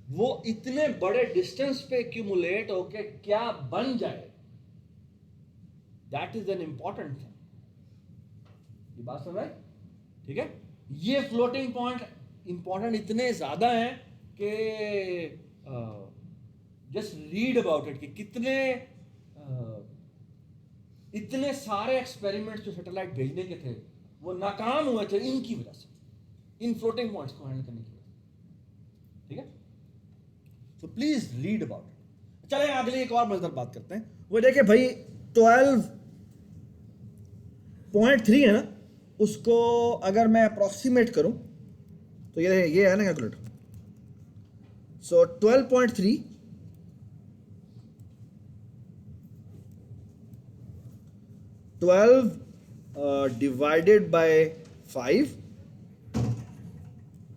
वो इतने बड़े डिस्टेंस पे एक्यूमुलेट होके क्या बन जाए, that is an important thing. ये बात समझ आई, ठीक है, ये फ्लोटिंग पॉइंट इंपॉर्टेंट इतने ज्यादा हैं कि जस्ट रीड अबाउट इट कि कितने इतने सारे एक्सपेरिमेंट्स जो सैटेलाइट भेजने के थे वो नाकाम हुए थे इनकी वजह से, इन फ्लोटिंग पॉइंट्स को हैंडल करने की वजह से, ठीक है, so please read about it. चले अगली एक और मजेदार बात करते हैं, वो देखिए भाई 12.3 है ना, उसको अगर मैं अप्रोक्सीमेट करूं तो ये है ना कैलकुलेटर, सो 12.3 डिवाइडेड बाय 5,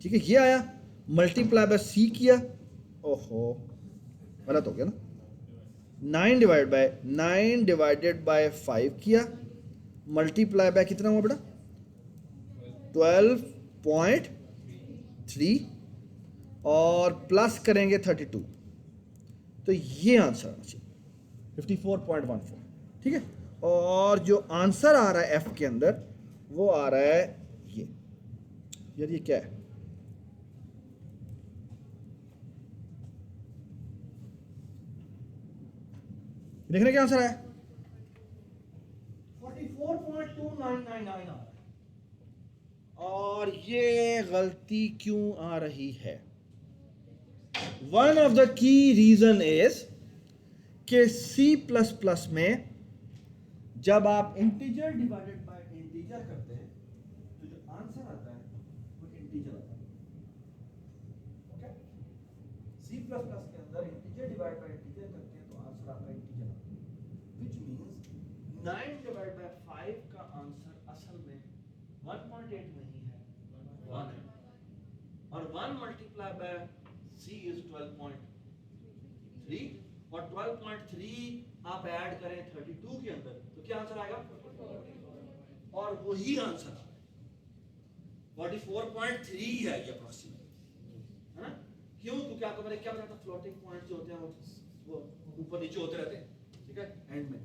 ठीक है, ये आया, मल्टीप्लाई बाय सी किया, ओहो गलत हो गया ना, 9 डिवाइडेड बाय 5 किया, मल्टीप्लाई बाय कितना हुआ बेटा 12.3 और प्लस करेंगे 32, तो ये आंसर आना चाहिए 54.14, ठीक है, और जो आंसर आ रहा है एफ के अंदर वो आ रहा है ये, यार ये क्या है, देखने क्या आंसर है 44.2999 आ रहा है, और ये गलती क्यों आ रही है? One of the key reason is कि C++ में जब आप इंटीजर डिवाइडेड बाय इंटीजर करते हैं तो जो आंसर आता है वो इंटीजर आता है, ओके, C++ के अंदर इंटीजर डिवाइड बाय इंटीजर करते हैं तो आंसर आता है integer, which means 9 divide by 5 का आंसर असल में 1.8 नहीं है 1 है, और 1 मल्टीप्लाई बाय C इज 12.3, और 12.3 आप ऐड करें 32 के अंदर तो क्या आंसर आएगा, और वही आंसर आ रहा है 44.3 है ये अप्रोक्सीमेट, है ना, क्यों, क्योंकि आपको मैंने क्या बताया था फ्लोटिंग पॉइंट्स जो होते हैं वो ऊपर नीचे होते रहते हैं, ठीक है, एंड में,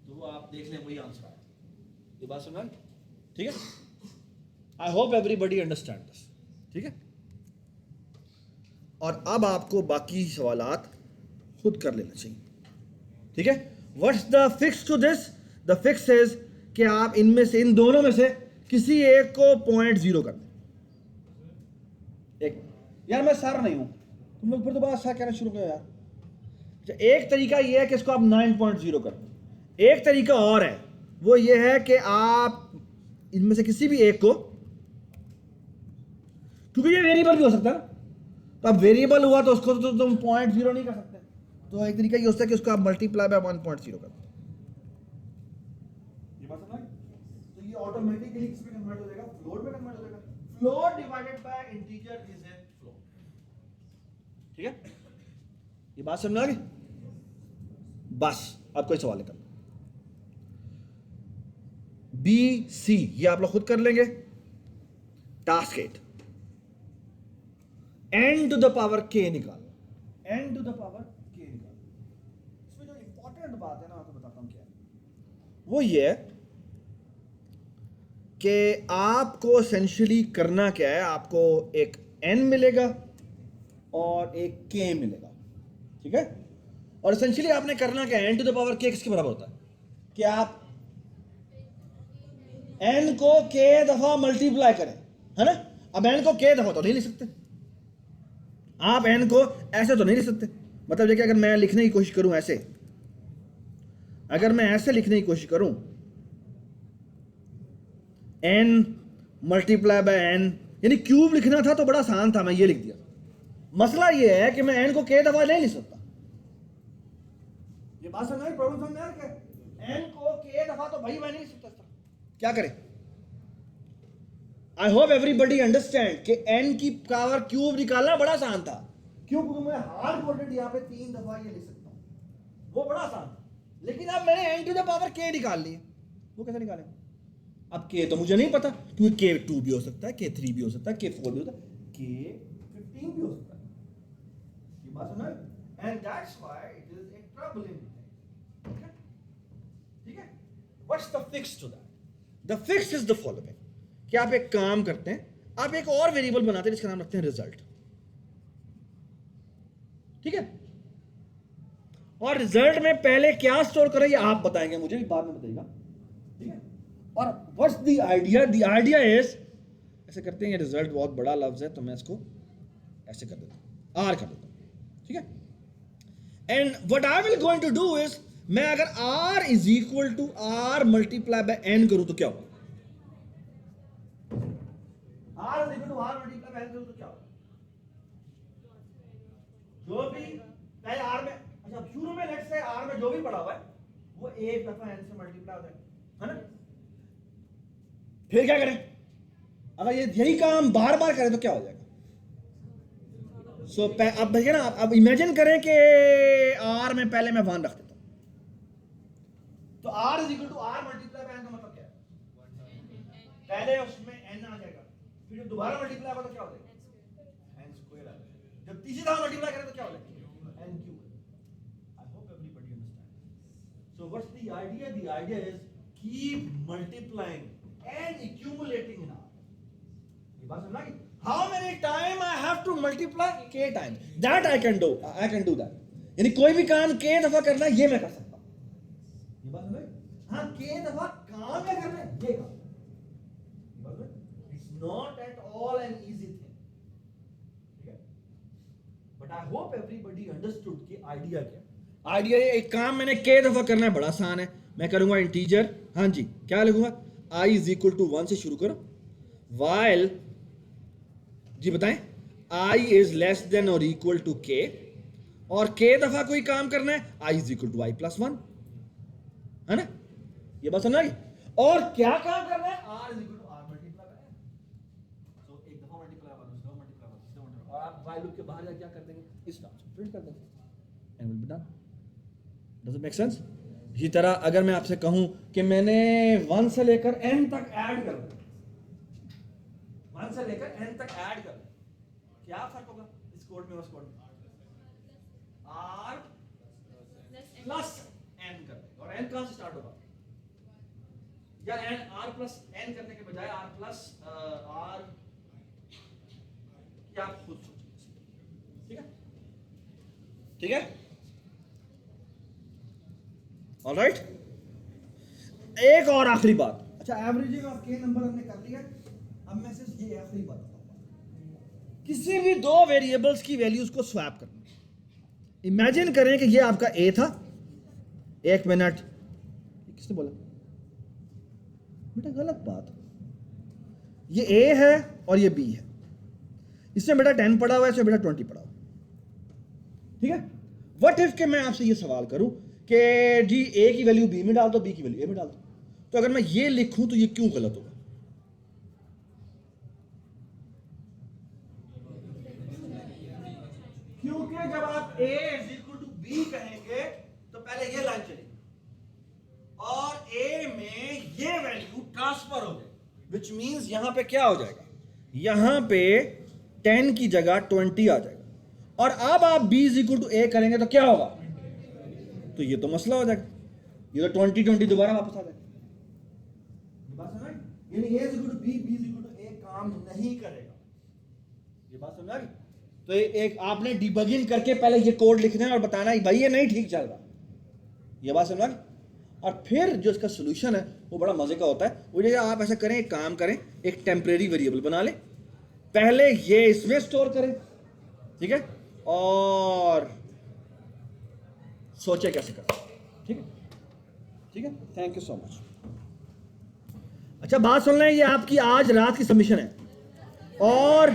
तो वो आप देख लें वही आंसर आया, ये बात समझ, ठीक है, I hope everybody understand this, ठीक है, और अब आपको बाकी सवालात खुद कर लेना चाहिए, ठीक है, what's the fix to this, the fix is कि आप इनमें से इन दोनों में से किसी एक को 0.0 कर दें, एक, यार मैं सर नहीं हूं, तुम लोग फिर दोबारा सर कहना शुरू करो यार, एक तरीका ये है कि इसको आप 9.0 कर दें, एक तरीका और है वो ये है कि आप इनमें से किसी भी एक को, क्योंकि ये वेरिएबल भी हो सकता है ना, तो अब वेरिएबल हुआ तो उसको तो तुम 0.0 नहीं कर सकते, तो एक तरीका ये होता है कि उसको आप मल्टीप्लाई बाय 1.0 कर दो, ये बात समझ, तो ये ऑटोमेटिकली किस में कन्वर्ट हो जाएगा, फ्लोट में कन्वर्ट हो जाएगा, float divided by integer is a float, ठीक है, ये बात समझ आ गई, बस अब कोई सवाल निकल, बी सी ये आप लोग खुद कर लेंगे। Task 8, n to the power k निकालना, n to the power k निकालना। इसमें जो इंपॉर्टेंट बात है ना आपको बताता हूं क्या है, वो ये है कि आपको एसेंशियली करना क्या है, आपको एक n मिलेगा और एक k मिलेगा, ठीक है। और एसेंशियली आपने करना क्या है, n to the power k किसके बराबर होता है कि आप n को k दफा मल्टीप्लाई करें, है ना। अब n को k दफा तो नहीं लिख सकते आप, n को ऐसे तो नहीं लिख सकते। मतलब देखिए, अगर मैं लिखने की कोशिश करूं ऐसे, अगर मैं ऐसे लिखने की कोशिश करूं n मल्टीप्लाई बाय n, यानी क्यूब लिखना था तो बड़ा आसान था, मैं ये लिख दिया। मसला ये है कि मैं n को k दफा नहीं लिख सकता। ये बात समझ, प्रॉब्लम समझ आ रही है। n को k दफा तो भाई मैं नहीं लिख सकता, क्या करें। आई होप एवरीबडी अंडरस्टैंड कि n की पावर क्यूब निकालना बड़ा आसान था। क्यों? क्योंकि मैं हार्ड कोडेड यहां पे 3 दफा ये लिख सकता हूं, वो बड़ा आसान था। लेकिन अब मैंने n to the power k निकाल ली, वो कैसे निकालें। अब k तो मुझे नहीं पता, क्योंकि k2 भी हो सकता है, k3 भी हो सकता है, k4 भी हो सकता है, k15 भी हो सकता है। ये बात समझ, and that's why it is a trouble in, ठीक है। What's the fix to that? The fix is the following, कि आप एक काम करते हैं, आप एक और वेरिएबल बनाते हैं जिसका नाम रखते हैं रिजल्ट, ठीक है। और रिजल्ट में पहले क्या स्टोर करें ये आप बताएंगे, मुझे भी बाद में बताइएगा, ठीक है। और what's the idea? The idea is, ऐसे करते हैं, ये रिजल्ट बहुत बड़ा लफ्ज है तो मैं इसको ऐसे कर देता हूं, आर कर देता हूं, ठीक है। And what I will going to do is, मैं अगर r is equal to r multiply by n करूं तो क्या होगा, r is equal to r multiply by n करूं तो क्या होगा, जो भी पहले r में, अच्छा शुरू में लेट्स से r में जो भी पड़ा हुआ है वो एक दफा n से मल्टीप्लाई होता है ना। फिर क्या करें, अगर ये यही काम बार बार करें तो क्या हो जाएगा। सो अब देखिए ना, अब इमेजिन करें कि r में पहले मैं 1 रख देता हूं, तो r is equal to r multiply by n का मतलब क्या है, पहले उसमें n आ जाएगा, फिर जब दोबारा मल्टीप्लाई होगा तो क्या हो जाएगा, n स्क्वायर आ जाएगा, जब तीसरी दफा मल्टीप्लाई करें तो क्या हो जाएगा, n cube. I hope everybody understand. So what's the idea? The idea is keep multiplying and accumulating in R. ये बात समझ आ गई? How many time I have to multiply? K time. That I can do. I can do that. यानी कोई भी काम K दफा करना है ये मैं कर सकता हूँ। ये बात समझ? हाँ, K दफा काम में करना है ये काम। ये बात समझ? It's not at all an easy thing. ठीक है? But I hope everybody understood कि आइडिया क्या है। आइडिया ये एक काम मैंने K दफा करना है, बड़ा आसान है। मैं करूंगा इंटीजर, हाँ जी, क्या लिखूंगा, i इज इक्वल टू 1 से शुरू करो, while जी बताएं i इज लेस देन और इक्वल टू k, और k दफा कोई काम करना है i is equal to i plus 1, है ना। ये बात समझ आ गई। और क्या काम करना है, r is equal to r multiply by n। So एक दफा मल्टीप्लाई बाय दूसरा मल्टीप्लाई बाय तीसरा मल्टीप्लाई, और आप while लूप के बाहर जाके क्या कर देंगे, इस नाम से प्रिंट कर देंगे and will be done. Does it make sense? इसी तरह अगर मैं आपसे कहूं कि मैंने 1 से लेकर n तक ऐड कर दिया, 1 से लेकर n तक ऐड कर, क्या फर्क होगा इस कोड में उस कोड में, r प्लस n कर देंगे, और n कहां से स्टार्ट होगा, या n r प्लस n करने के बजाय r प्लस r, क्या आप खुद सोचिए, ठीक है, ठीक है, ऑलराइट। एक और आखिरी बात, अच्छा एवरेजिंग ऑफ k नंबर हमने कर लिया, अब मैं सिर्फ ये आखिरी बात बताऊंगा, किसी भी दो वेरिएबल्स की वैल्यूज को स्वैप करना। इमेजिन करें कि ये आपका a था, एक मिनट, किसने बोला बेटा गलत बात, ये a है और ये b है, इसमें बेटा 10 पड़ा हुआ है, इसमें बेटा 20 पड़ा हुआ, ठीक है। व्हाट इफ के मैं आपसे ये सवाल करूं कि जी a की वैल्यू b में डाल दो, b की वैल्यू a में डाल दो, तो अगर मैं ये लिखूं तो ये क्यों गलत होगा, क्योंकि जब आप a is equal to b कहेंगे तो पहले ये लाइन चलेगी, विच मीन्स यहां पे क्या हो जाएगा, यहां पे 10 की जगह 20 आ जाएगा, और अब आप b इज इक्वल टू ए करेंगे तो क्या होगा, तो ये तो मसला हो जाएगा, ये तो 20 दोबारा वापस आ जाएगा। बात समझ, यानी a is equal to b, b is equal to a काम नहीं करेगा। ये बात समझ आ गई? तो एक आपने डिबगिंग करके पहले ये कोड लिखना है और बताना है भाई ये नहीं ठीक चल रहा। ये बात समझ आ गई? और फिर जो इसका सोल्यूशन है वो बड़ा मजे का होता है। वो जगह आप ऐसा करें, एक काम करें, एक टेम्परेरी वेरिएबल बना लें, पहले ये इसमें स्टोर करें, ठीक है, और सोचे कैसे करें। ठीक है, ठीक है, थैंक यू सो मच। अच्छा बात सुन लें, ये आपकी आज रात की सबमिशन है, और